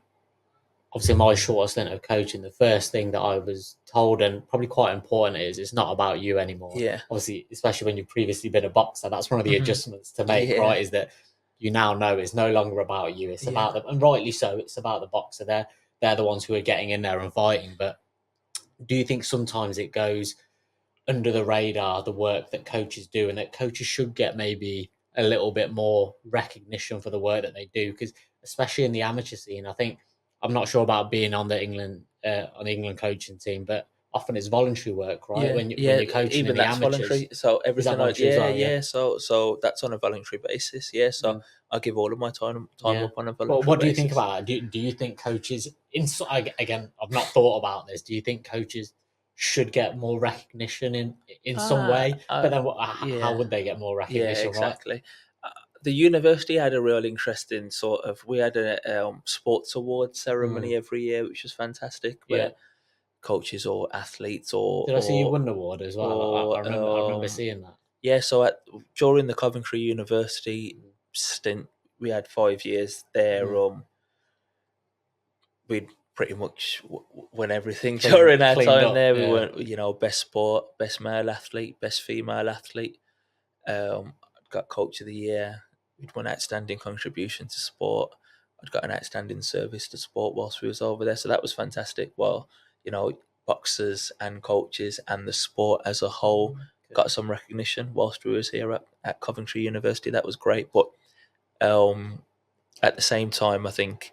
obviously my short stint of coaching, the first thing that I was told, and probably quite important, is it's not about you anymore. Yeah. Obviously, especially when you've previously been a boxer, that's one of the adjustments to make, Yeah. right? Is that you now know it's no longer about you. It's about them, and rightly so. It's about the boxer. They're the ones who are getting in there and fighting. But do you think sometimes it goes under the radar, the work that coaches do, and that coaches should get maybe a little bit more recognition for the work that they do? Because especially in the amateur scene, I think, I'm not sure about being on the England coaching team, but often it's voluntary work, right? Yeah, When you're coaching even in the that's amateurs, voluntary. So everything, voluntary as well? yeah. So that's on a voluntary basis. Yeah. So I give all of my time up on a voluntary Well, what do you basis. think about that? Do you think coaches, again, I've not thought about this. Do you think coaches should get more recognition in some way? But then how would they get more recognition? Yeah, exactly. The university had a real interesting sort of. We had a sports award ceremony every year, which was fantastic. Where coaches or athletes Did I see you won an award as well? I remember seeing that. Yeah, so during the Coventry University stint, we had 5 years there. We'd pretty much won everything during our time there. We won, best sport, best male athlete, best female athlete. Got coach of the year. We'd won outstanding contribution to sport. I'd got an outstanding service to sport whilst we was over there, so that was fantastic. Well, boxers and coaches and the sport as a whole got some recognition whilst we was here at Coventry University. That was great, but at the same time, I think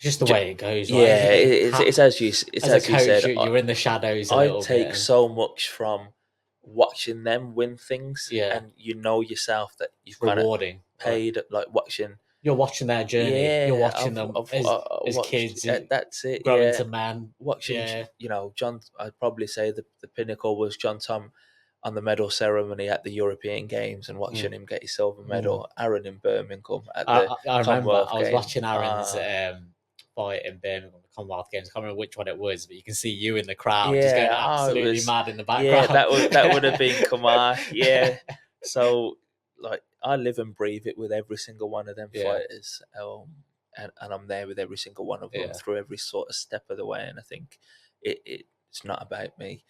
just the way it goes, right? Yeah, it's as you said. You're in the shadows. I take so much from watching them win things, and yourself that you've kind of paid, like watching. You're watching their journey. Yeah, you're watching them as kids. That's it. Growing to man. Watching, John. I'd probably say the pinnacle was John Tom on the medal ceremony at the European Games and watching him get his silver medal. Aaron in Birmingham at the I remember Commonwealth I was Games. watching Aaron's fight in Birmingham, the Commonwealth Games. I can't remember which one it was, but you can see you in the crowd just going absolutely mad in the background. Yeah, that would have been Kamar. Yeah. So like I live and breathe it with every single one of them fighters. And I'm there with every single one of them through every sort of step of the way. And I think it's not about me.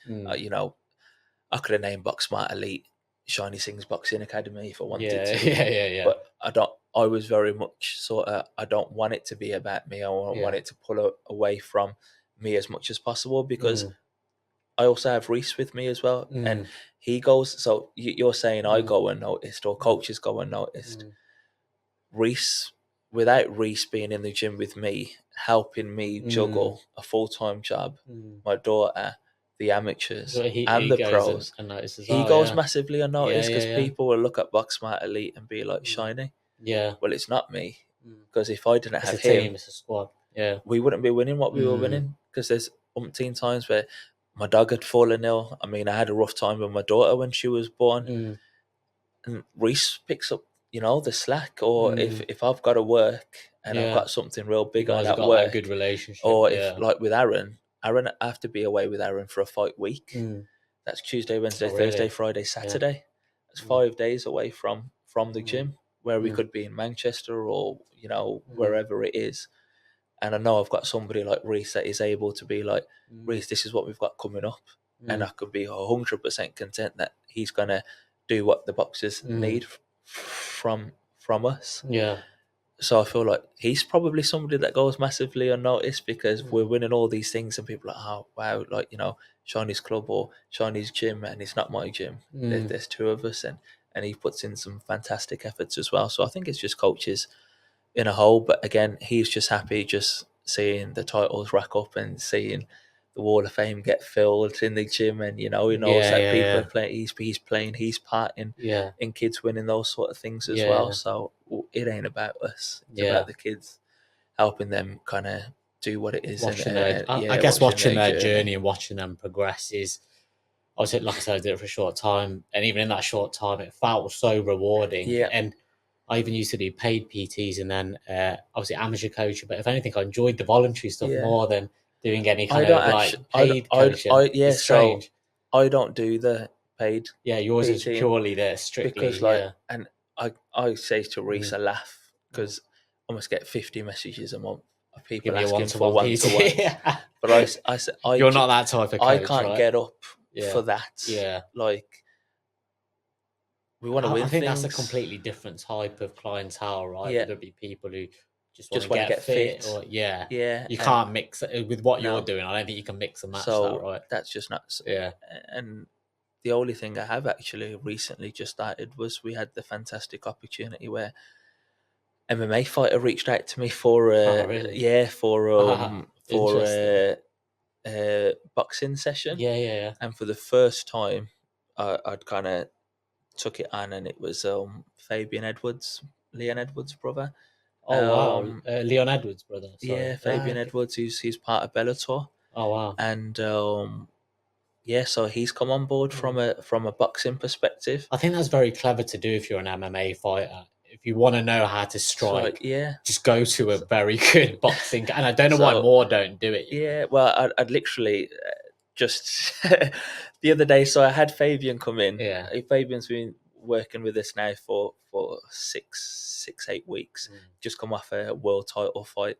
I could have named Box Smart Elite Shiney Singh's Boxing Academy if I wanted to. Yeah. But I don't. I was very much sort of. I don't want it to be about me. I want it to pull away from me as much as possible because I also have Reese with me as well, and he goes. So you're saying I go unnoticed, or coaches go unnoticed. Reese, without Reese being in the gym with me, helping me juggle a full-time job, my daughter, the amateurs, and the pros, he goes massively unnoticed because people will look at Box Smart Elite and be like, Shiny. Yeah. Well, it's not me because if I didn't have a him, team, it's a squad. Yeah. We wouldn't be winning what we were winning because there's umpteen times where my dog had fallen ill. I mean, I had a rough time with my daughter when she was born. And Reese picks up, the slack, or if I've got to work and I've got something real big on that work, a good relationship, or if like with Aaron, I have to be away with Aaron for a fight week. That's Tuesday, Wednesday, Thursday, Friday, Saturday. That's 5 days away from the gym where we could be in Manchester or wherever it is. And I know I've got somebody like Reese that is able to be like, Reese, this is what we've got coming up, and I could be 100% content that he's gonna do what the boxers need from us. Yeah. So I feel like he's probably somebody that goes massively unnoticed because we're winning all these things and people are like, oh wow, like Shiny's club or Shiny's gym, and it's not my gym. There's two of us, and he puts in some fantastic efforts as well. So I think it's just coaches in a whole, but again, he's just happy just seeing the titles rack up and seeing the Wall of Fame get filled in the gym, and he knows that people are playing. He's playing his part in kids winning those sort of things as well. So it ain't about us; it's about the kids, helping them kind of do what it is. I guess watching their journey and watching them progress is. Obviously, like I said, I did it for a short time, and even in that short time, it felt so rewarding. Yeah. And I even used to do paid PTs and then obviously amateur coaching. But if anything, I enjoyed the voluntary stuff more than doing any kind of like paid coaching. It's strange. So I don't do the paid. Yeah, yours is purely there strictly. Because and I say to Reese, I laugh because I must get 50 messages a month of people asking for one-to-one. But you're not that type of coach, I can't right? get up for that. Yeah, like we want to win. I think that's a completely different type of clientele, right? Yeah. Whether it be people who just want to get fit, or you can't mix it with what you're doing. I don't think you can mix and match that, right? That's just nuts. Yeah. And the only thing I have actually recently just started was we had the fantastic opportunity where MMA Fighter reached out to me for a boxing session. Yeah. And for the first time, I'd kind of took it on, and it was Leon Edwards' brother. Oh wow, Leon Edwards' brother. Sorry. Yeah, Fabian Edwards. He's part of Bellator. Oh wow. And so he's come on board from a boxing perspective. I think that's very clever to do if you're an MMA fighter. If you want to know how to strike, just go to a very good boxing. And I don't know why more don't do it. Yeah, well, I'd literally just the other day. So I had Fabian come in. Yeah, Fabian's been working with us now for 8 weeks. Just come off a world title fight.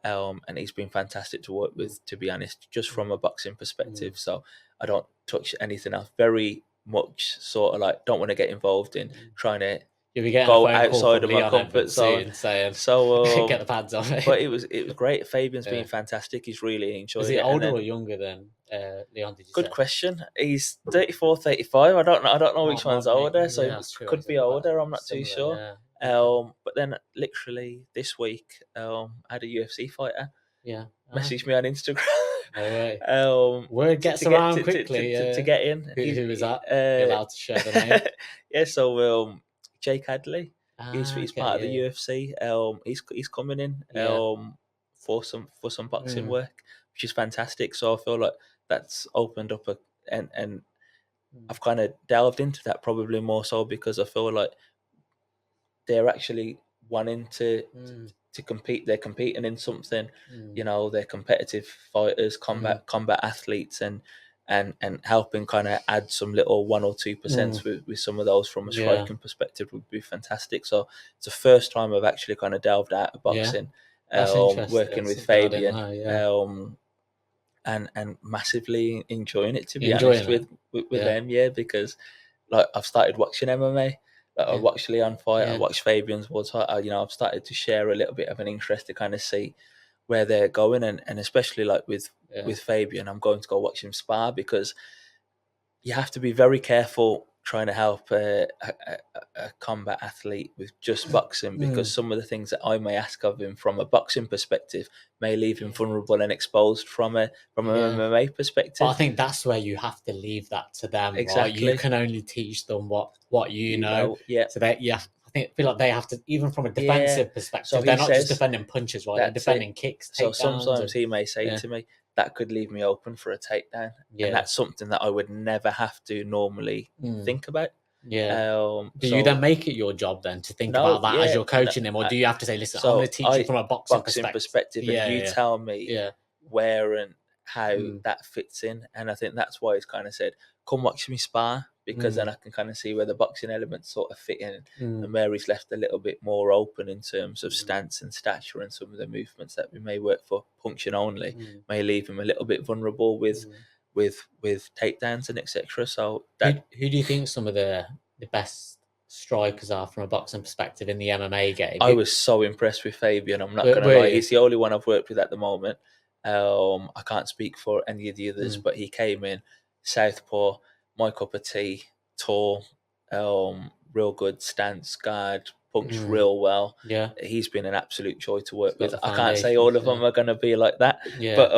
And he's been fantastic to work with, to be honest, just from a boxing perspective. So I don't touch anything else. Very much sort of like don't want to get involved in trying to go outside of my comfort zone. So get the pads on. But it was great. Fabian's been fantastic. He's really enjoyed it. Is he older or younger than Leon? Did you Good question. He's 34, 35. I don't know which one's older. So it could be older. I'm not too sure. But then literally this week, I had a UFC fighter. Yeah. Messaged me on Instagram. No way. Word gets around quickly. To get in. Who was that? You're allowed to share the name. Yeah, so Jake Hadley. He's part of the UFC. He's coming in for some boxing work, which is fantastic. So I feel like that's opened up and I've kind of delved into that probably more so because I feel like they're actually wanting to compete. They're competing in something. They're competitive fighters, combat athletes, and helping kind of add some little 1 or 2% with some of those from a striking perspective would be fantastic. So it's the first time I've actually kind of delved out of boxing, working with Fabian, and massively enjoying it, to be honest with them. Yeah, because like I've started watching MMA. I watched Leon fight. I watched Fabian's world fight. I've started to share a little bit of an interest to kind of see where they're going, and especially like with Fabian, I'm going to go watch him spar because you have to be very careful trying to help a combat athlete with just boxing because some of the things that I may ask of him from a boxing perspective may leave him vulnerable and exposed from an MMA perspective. But I think that's where you have to leave that to them. Exactly. Right? You can only teach them what you know. Yeah. So that I feel like they have to, even from a defensive perspective, so they're not just defending punches, right? They're defending kicks. So sometimes he may say to me, that could leave me open for a takedown. Yeah. And that's something that I would never have to normally think about. Yeah. Do you then make it your job then to think about that as you're coaching him? Or do you have to say, listen, I'm going to teach you from a boxing perspective and you tell me where and how that fits in? And I think that's why he's kind of said, come watch me spar, because then I can kind of see where the boxing elements sort of fit in, and Mary's left a little bit more open in terms of stance and stature, and some of the movements that we may work for punching only may leave him a little bit vulnerable with takedowns and etc. So that, who do you think some of the best strikers are from a boxing perspective in the MMA game? I was so impressed with Fabian. I'm not going to lie. He's the only one I've worked with at the moment. I can't speak for any of the others, but he came in southpaw, my cup of tea, tall, real good stance, guard, punched real well. Yeah, he's been an absolute joy to work with. I can't say all of them are going to be like that, but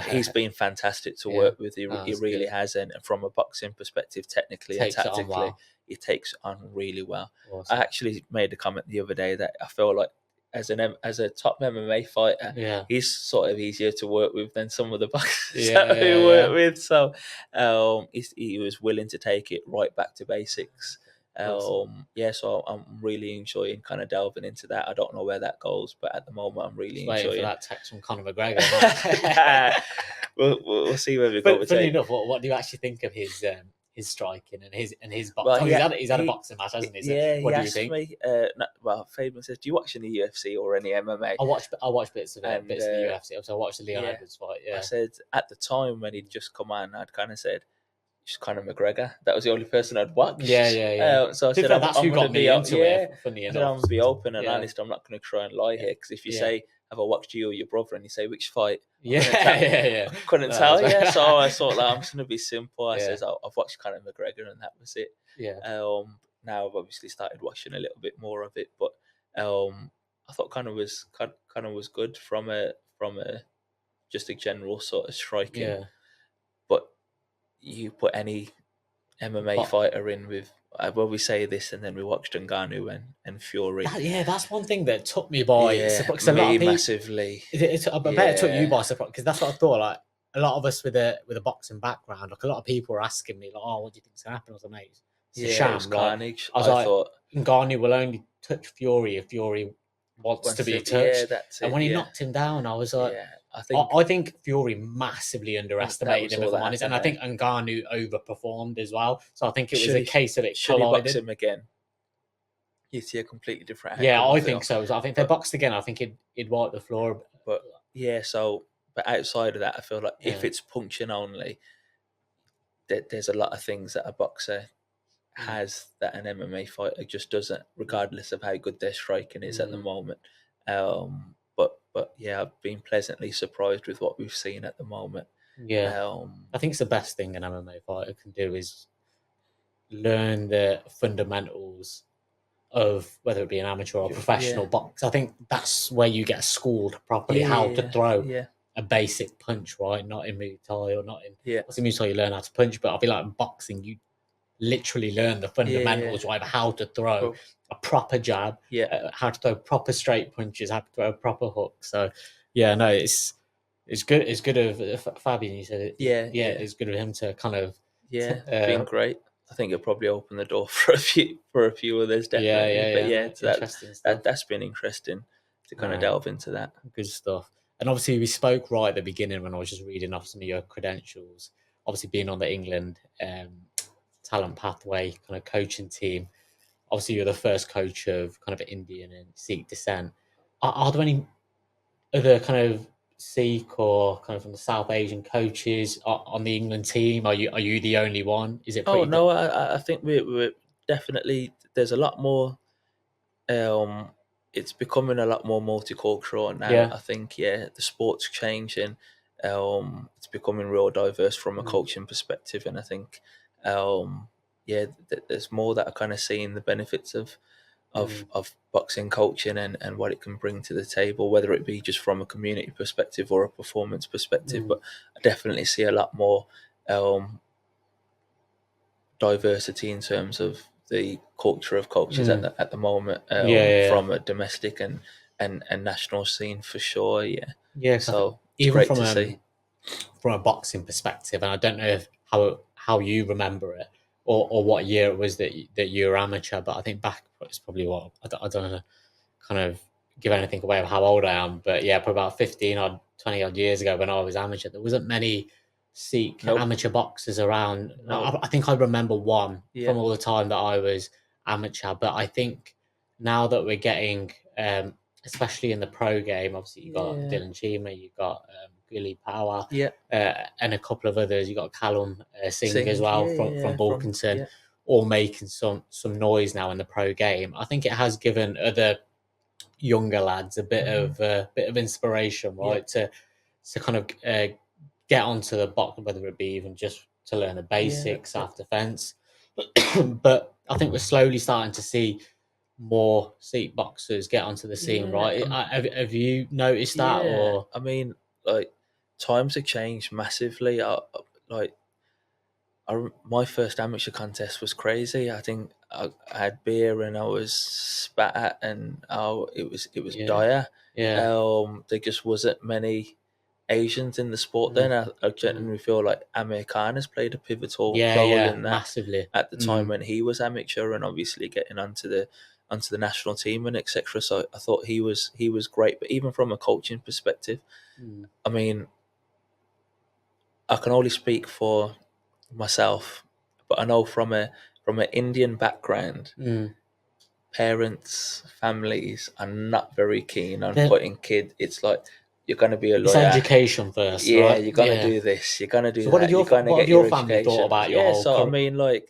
he's been fantastic to work with. He really has, and from a boxing perspective, technically and tactically, he takes on really well. Awesome. I actually made a comment the other day that I feel like as a top MMA fighter, he's sort of easier to work with than some of the boxers that we work with. So he was willing to take it right back to basics Awesome. So I'm really enjoying kind of delving into that. I don't know where that goes, but at the moment I'm really Just enjoying for that text from Conor McGregor. we'll see where we But go. funny enough, what do you actually think of his striking and his boxing? Well, He's had a boxing match, hasn't he? So yeah, what he do you asked think? me. Fabian says, "Do you watch any UFC or any MMA?" I watched bits of it, And bits of the UFC. So I watched the Leon yeah, Edwards fight. Yeah, I said at the time when he'd just come on, I'd kind of said, "Just Conor McGregor." That was the only person I'd watched. Yeah. So I said, Fair, "I'm that's going who to got be me into it. Funny I said, "I'm enough. going to be open and Yeah. honest. I'm not going to try and lie here, because if you say, have I watched you or your brother, and you say which fight, Yeah. Couldn't No, tell that's you." right. So I thought, like, I'm just going to be simple. I Yeah. says, I've watched Conor McGregor, and that was it. Yeah. Now I've obviously started watching a little bit more of it, but I thought Conor was good from a just a general sort of striking. Yeah. But you put any MMA fighter in with, well, we say this and then we watched Ngannou and Fury. That's one thing that took me by surprise. Me a lot of people, massively. I bet it took you by surprise, because that's what I thought. Like, a lot of us with a boxing background, like, a lot of people were asking me, like, "Oh, what do you think's gonna happen?" I was like, "Mate, it's a sham." It was carnage. I thought Ngannou will only touch Fury if Fury wants to be touched. Yeah, that's it. And when he knocked him down, I was like, I I think Fury massively underestimated him, if I'm honest, and I think Ngannou overperformed as well. So I think it was a case of it collided. Should he box him again? You see a completely different. Yeah, I think so. I think if they boxed again, I think he'd wipe the floor. But outside of that, I feel like if it's punching only, there's a lot of things that a boxer has that an MMA fighter just doesn't, regardless of how good their striking is at the moment. But yeah, I've been pleasantly surprised with what we've seen at the moment. Yeah, I think it's the best thing an MMA fighter can do is learn the fundamentals of whether it be an amateur or professional box. I think that's where you get schooled properly how to throw a basic punch, right? Not in Muay Thai or not in what's in Muay Thai you learn how to punch, but I feel like in boxing you literally learn the fundamentals, right? Of how to throw a proper jab, how to throw proper straight punches, how to throw a proper hook. So yeah, no, it's good. It's good of Fabian. You said it. It's good of him to kind of been great. I think it'll probably open the door for a few others, definitely. But that's been interesting to kind of delve into that. Good stuff. And obviously, we spoke right at the beginning when I was just reading off some of your credentials. Obviously, being on the England talent pathway kind of coaching team. Obviously, you're the first coach of kind of Indian and Sikh descent. Are there any other kind of Sikh or kind of from the South Asian coaches on the England team? Are you the only one? Is it? No, I think we're definitely. There's a lot more. It's becoming a lot more multicultural now. I think the sport's changing. It's becoming real diverse from a coaching perspective, and I think there's more that are kind of seeing the benefits of boxing coaching and what it can bring to the table, whether it be just from a community perspective or a performance perspective. But I definitely see a lot more diversity in terms of the culture of coaches at the moment, from a domestic and national scene, for sure. So it's even great from to see. From a boxing perspective, and I don't know how you remember it or what year it was that you were amateur, but I think back it's probably what I don't know, kind of give anything away of how old I am, but yeah, probably about 15 or 20 odd years ago when I was amateur, there wasn't many Sikh amateur boxers around. I think I remember one from all the time that I was amateur, but I think now that we're getting, especially in the pro game, obviously you got Dylan Chima, you got Gilly Power, and a couple of others. You got Callum Singh as well from Bulkington, all making some noise now in the pro game. I think it has given other younger lads a bit of inspiration, right? To kind of get onto the box, whether it be even just to learn the basics, self-defense. But I think we're slowly starting to see more Sikh boxers get onto the scene, right? Have you noticed that? Or I mean, like, times have changed massively. My first amateur contest was crazy. I think I had beer and I was spat at, and it was dire. There just wasn't many Asians in the sport. Then I genuinely feel like Amir Khan has played a pivotal role in that massively at the time when he was amateur and obviously getting onto the national team and etc. So I thought he was great. But even from a coaching perspective, I mean, I can only speak for myself, but I know from an Indian background, parents, families are not very keen on putting kids. It's like, you're going to be a lawyer. It's education first, right? You're going to do this. You're going to do so that. You're going to get your family education. Thought about your whole? So I mean, like,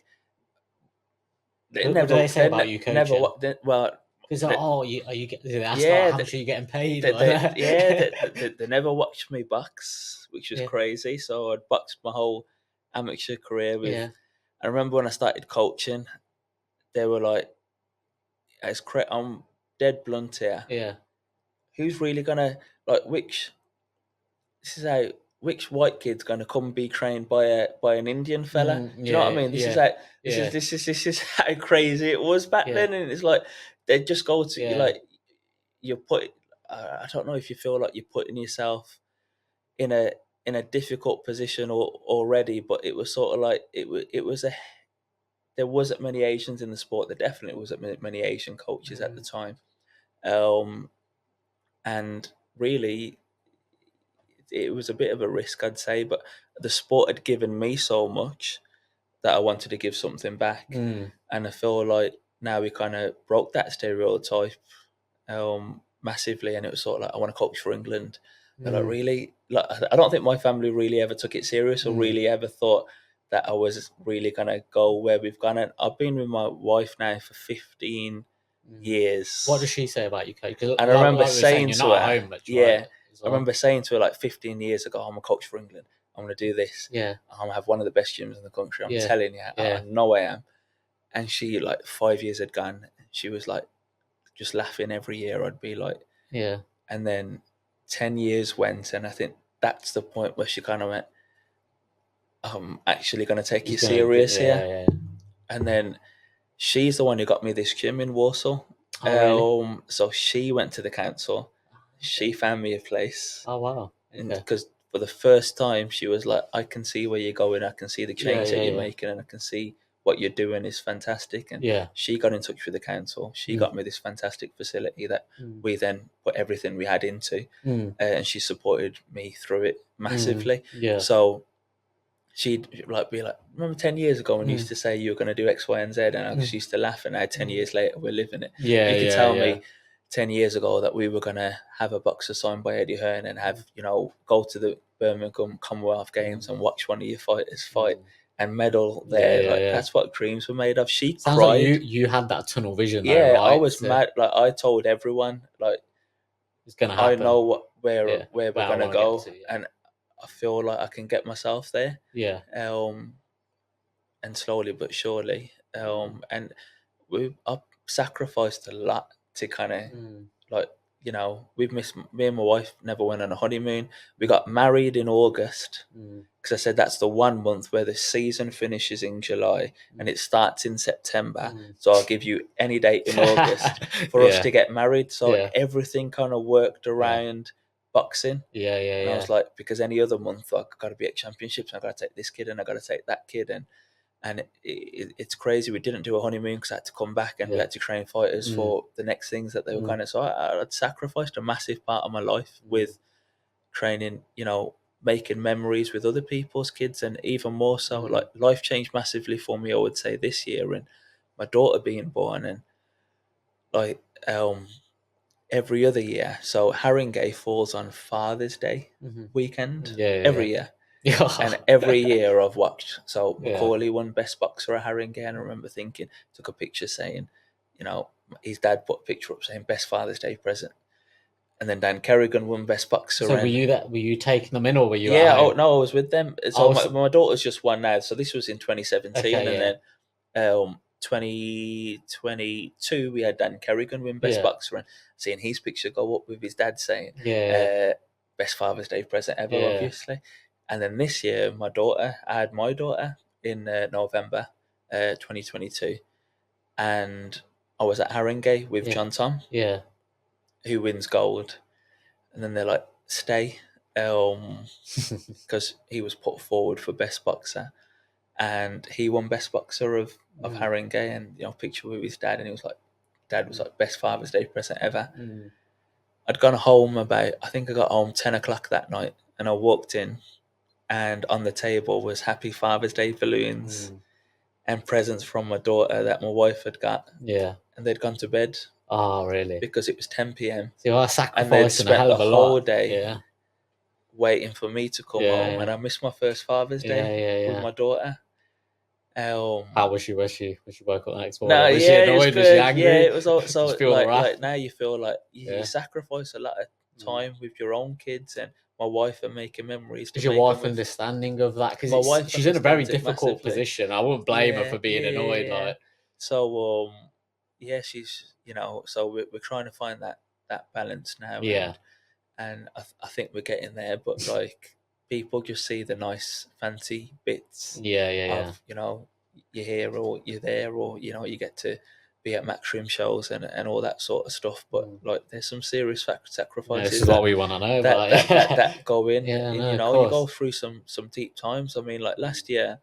what do they say about you coaching? Because are you getting? How much are you getting paid? They never watched me box, which was crazy. So I'd boxed my whole amateur career with. I remember when I started coaching, they were like, I'm dead blunt here. Yeah. Who's really gonna, like, which white kid's gonna come be trained by an Indian fella? Do you know what I mean? This is how crazy it was back then, and it's like they just go to like, you put. I don't know if you feel like you're putting yourself in a difficult position already, but it was sort of like there wasn't many Asians in the sport. There definitely wasn't many Asian coaches at the time. And really, it was a bit of a risk, I'd say, but the sport had given me so much that I wanted to give something back. And I feel like now we kind of broke that stereotype massively, and it was sort of like, I want to coach for England. Like, really? Like, I don't think my family really ever took it serious or really ever thought that I was really going to go where we've gone. And I've been with my wife now for 15 years. What does she say about you, coach? And I remember saying to her, I remember saying to her, like, 15 years ago, I'm a coach for England. I'm going to do this. I'm going to have one of the best gyms in the country. I'm telling you, I know I am. And she, like, 5 years had gone. She was like, just laughing every year. I'd be like, and then 10 years went, and I think that's the point where she kind of went, I'm actually going to take you serious here. And then she's the one who got me this gym in Warsaw. Really? So she went to the council. She found me a place. Oh, wow. Because for the first time, she was like, I can see where you're going. I can see the change that you're making, and I can see what you're doing is fantastic. And she got in touch with the council. She got me this fantastic facility that we then put everything we had into, and she supported me through it massively. So she'd like be like, remember 10 years ago when you used to say you were going to do X, Y, and Z, and I just used to laugh, and now 10 years later we're living it. You could tell me 10 years ago that we were going to have a boxer signed by Eddie Hearn and have, go to the Birmingham Commonwealth Games and watch one of your fighters fight and medal there. That's what dreams were made of. She Sounds cried. Like you had that tunnel vision. Yeah, though, right? I was mad. Like, I told everyone, like, it's gonna happen. I know where we're going to go, and I feel like I can get myself there. And slowly but surely. And I've sacrificed a lot to kind of like, me and my wife never went on a honeymoon. We got married in August because I said that's the 1 month where the season finishes in July and it starts in September. So I'll give you any date in August for us to get married. So everything kind of worked around boxing. And I was like, because any other month I've got to be at championships, and I've got to take this kid and I've got to take that kid, and it's crazy. We didn't do a honeymoon because I had to come back and we had to train fighters for the next things that they were kind of. So I'd sacrificed a massive part of my life with training, making memories with other people's kids, and even more so, like, life changed massively for me, I would say, this year, and my daughter being born, and like every other year. So Haringey falls on Father's Day weekend every year. And every year I've watched. So Macaulay won Best Boxer at Haringey, and I remember took a picture saying, his dad put a picture up saying Best Father's Day present. And then Dan Kerrigan won Best Boxer. So were you taking them in, or were you? Yeah, I was with them. So my daughter's just won now. So this was in 2017, and then 2022 we had Dan Kerrigan win Best Boxer, and seeing his picture go up with his dad saying Best Father's Day present ever, obviously. And then this year I had my daughter in November 2022, and I was at Haringey with John Tom, who wins gold. And then they're like, stay. because he was put forward for best boxer, and he won best boxer of Hearn, and picture with his dad, and he was like, Dad was like best Father's Day present ever. I'd gone home I got home 10 o'clock that night, and I walked in, and on the table was Happy Father's Day balloons and presents from my daughter that my wife had got. Yeah. And they'd gone to bed. Oh, really? Because it was 10 p.m. So you are sacrificing a hell of a lot. The whole day waiting for me to come home, and I missed my first Father's Day with my daughter. How was she? Was she woke up the next No, morning? Was she annoyed? Was she angry? Yeah, it was also like now you feel like you sacrifice a lot of time with your own kids, and my wife are making memories. Is your wife understanding of that? Because she's in a very difficult position. I wouldn't blame her for being annoyed. Like, so she's so we're trying to find that balance now. And I think we're getting there, but like people just see the nice fancy bits. Of you're here or you're there, or you get to be at Matchroom shows and all that sort of stuff. But like there's some serious sacrifices. This is what we want to know about. That go in. You go through some deep times. I mean, like last year,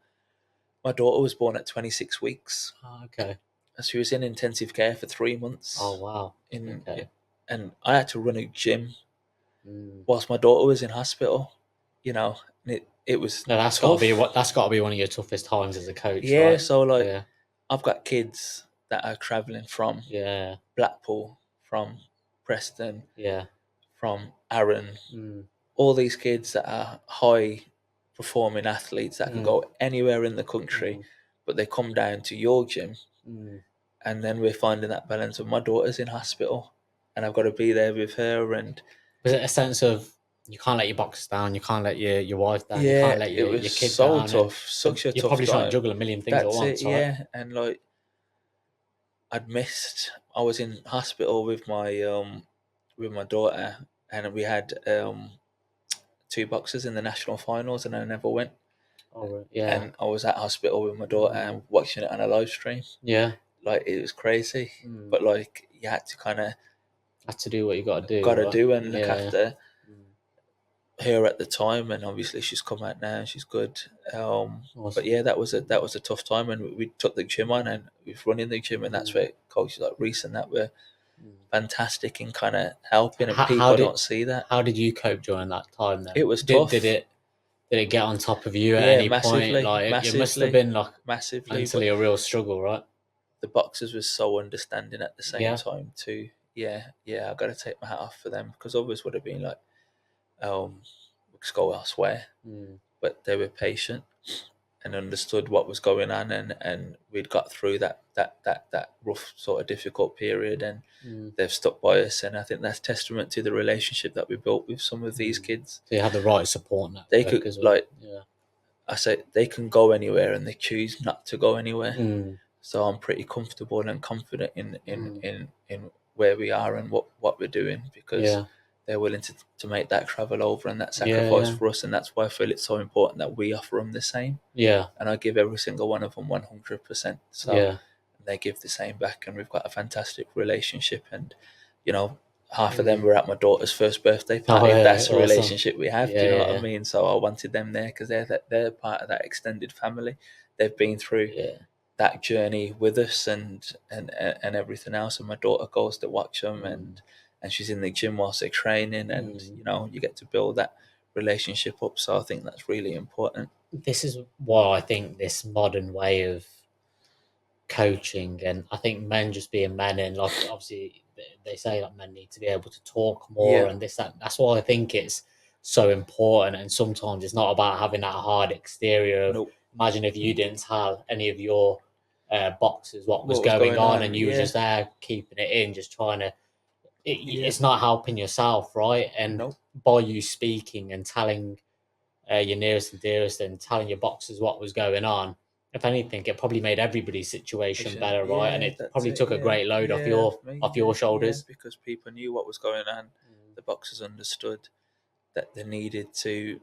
my daughter was born at 26 weeks. Oh, okay. She was in intensive care for 3 months. Oh, wow. And I had to run a gym whilst my daughter was in hospital. It was that's got to be one of your toughest times as a coach. Yeah, right? So like I've got kids that are traveling from Blackpool, from Preston, from Hearn. All these kids that are high performing athletes that can go anywhere in the country, but they come down to your gym, and then we're finding that balance of my daughter's in hospital, and I've got to be there with her. And was it a sense of you can't let your boxers down, you can't let your wife down, you can't let your kids so down? Tough, such a tough. You're probably trying to juggle a million things at once, right? And like I was in hospital with my daughter, and we had 2 boxers in the national finals, and I never went. Oh, right. Yeah. And I was at hospital with my daughter and watching it on a live stream. Yeah. Like it was crazy, but like you had to kind of have to do what you got to do, and look after her at the time. And obviously she's come out now and she's good. Awesome. But yeah, that was a tough time, and we took the gym on and we was running the gym, and that's where coaches like Reese and that were fantastic in kind of helping, and people don't see that. How did you cope during that time then? It was tough. Did it get on top of you at any massively, point? Like massively, it must have been like massively mentally a real struggle, right? The boxers were so understanding at the same time too. Yeah, I've got to take my hat off for them, because others would have been like, let's go elsewhere. But they were patient and understood what was going on, and we'd got through that rough sort of difficult period, and they've stuck by us. And I think that's testament to the relationship that we built with some of these kids. So you had the right support network. They could I say they can go anywhere and they choose not to go anywhere. So I'm pretty comfortable and confident in where we are and what we're doing, because they're willing to make that travel over and that sacrifice for us. And that's why I feel it's so important that we offer them the same. And I give every single one of them 100%. So they give the same back, and we've got a fantastic relationship. And half of them were at my daughter's first birthday party. That's the relationship we have. Do you know what I mean? So I wanted them there because they're part of that extended family. They've been through that journey with us and everything else. And my daughter goes to watch them, and she's in the gym whilst they're training, and you get to build that relationship up. So I think that's really important. This is why I think this modern way of coaching, and I think men just being men, and like obviously they say that men need to be able to talk more and that's why I think it's so important. And sometimes it's not about having that hard exterior of imagine if you didn't tell any of your boxers what was going on, and you were just there keeping it in, just trying to it's not helping yourself, right? And by you speaking and telling your nearest and dearest and telling your boxers what was going on, if anything, it probably made everybody's situation better, right? And it probably took a great load off your shoulders, because people knew what was going on. The boxers understood that they needed to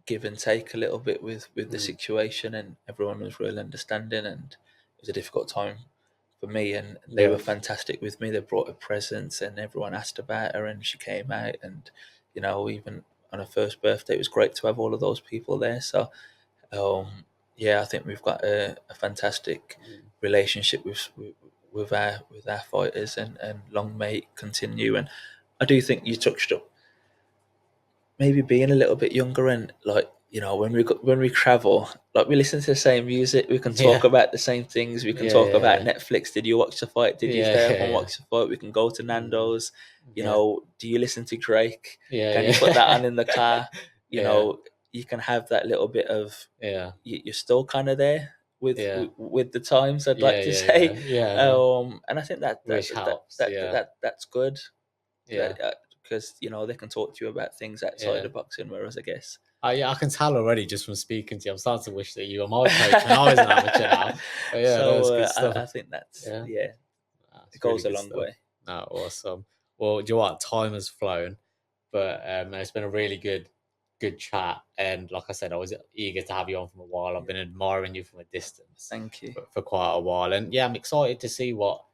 give and take a little bit with the situation, and everyone was really understanding. And it was a difficult time for me, and they were fantastic with me. They brought her presents, and everyone asked about her, and she came out, and even on her first birthday. It was great to have all of those people there. So yeah, I think we've got a fantastic relationship with our fighters, and long may it continue. And I do think you touched up maybe being a little bit younger, and like, you know, when we travel, like, we listen to the same music, we can talk about the same things, we can talk about Netflix. Did you watch the fight? Did you stay up and watch the fight? We can go to Nando's. You know, do you listen to Drake? Can you put that on in the car? You know, you can have that little bit of you're still kind of there with the times, I'd like to say. And I think that's good. Because, you know, they can talk to you about things outside of boxing, whereas I guess I can tell already just from speaking to you. I'm starting to wish that you were my coach when I was an amateur now. But so that's good stuff. I think that's it goes really a long way. No, awesome. Well, do you know what? Time has flown, but it's been a really good chat. And like I said, I was eager to have you on for a while. I've been admiring you from a distance. Thank you. For quite a while. And yeah, I'm excited to see what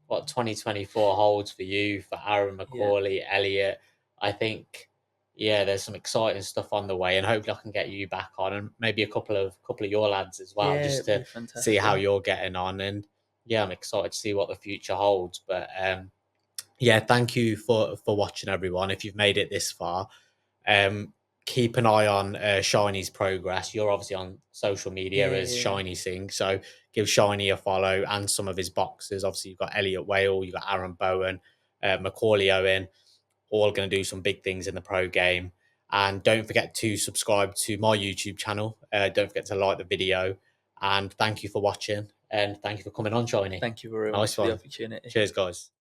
2024 holds for you, for Aaron McCauley, Elliot. I think, there's some exciting stuff on the way, and hopefully I can get you back on, and maybe a couple of your lads as well, just to see how you're getting on. And I'm excited to see what the future holds. But thank you for watching, everyone. If you've made it this far, keep an eye on Shiney's progress. You're obviously on social media as Shiney Singh, so give Shiney a follow, and some of his boxers. Obviously, you've got Elliot Whale, you've got Aaron Bowen, Macaulay Owen, all going to do some big things in the pro game. And don't forget to subscribe to my YouTube channel. Don't forget to like the video. And thank you for watching. And thank you for coming on, Shiney. Thank you very much for the opportunity. Cheers, guys.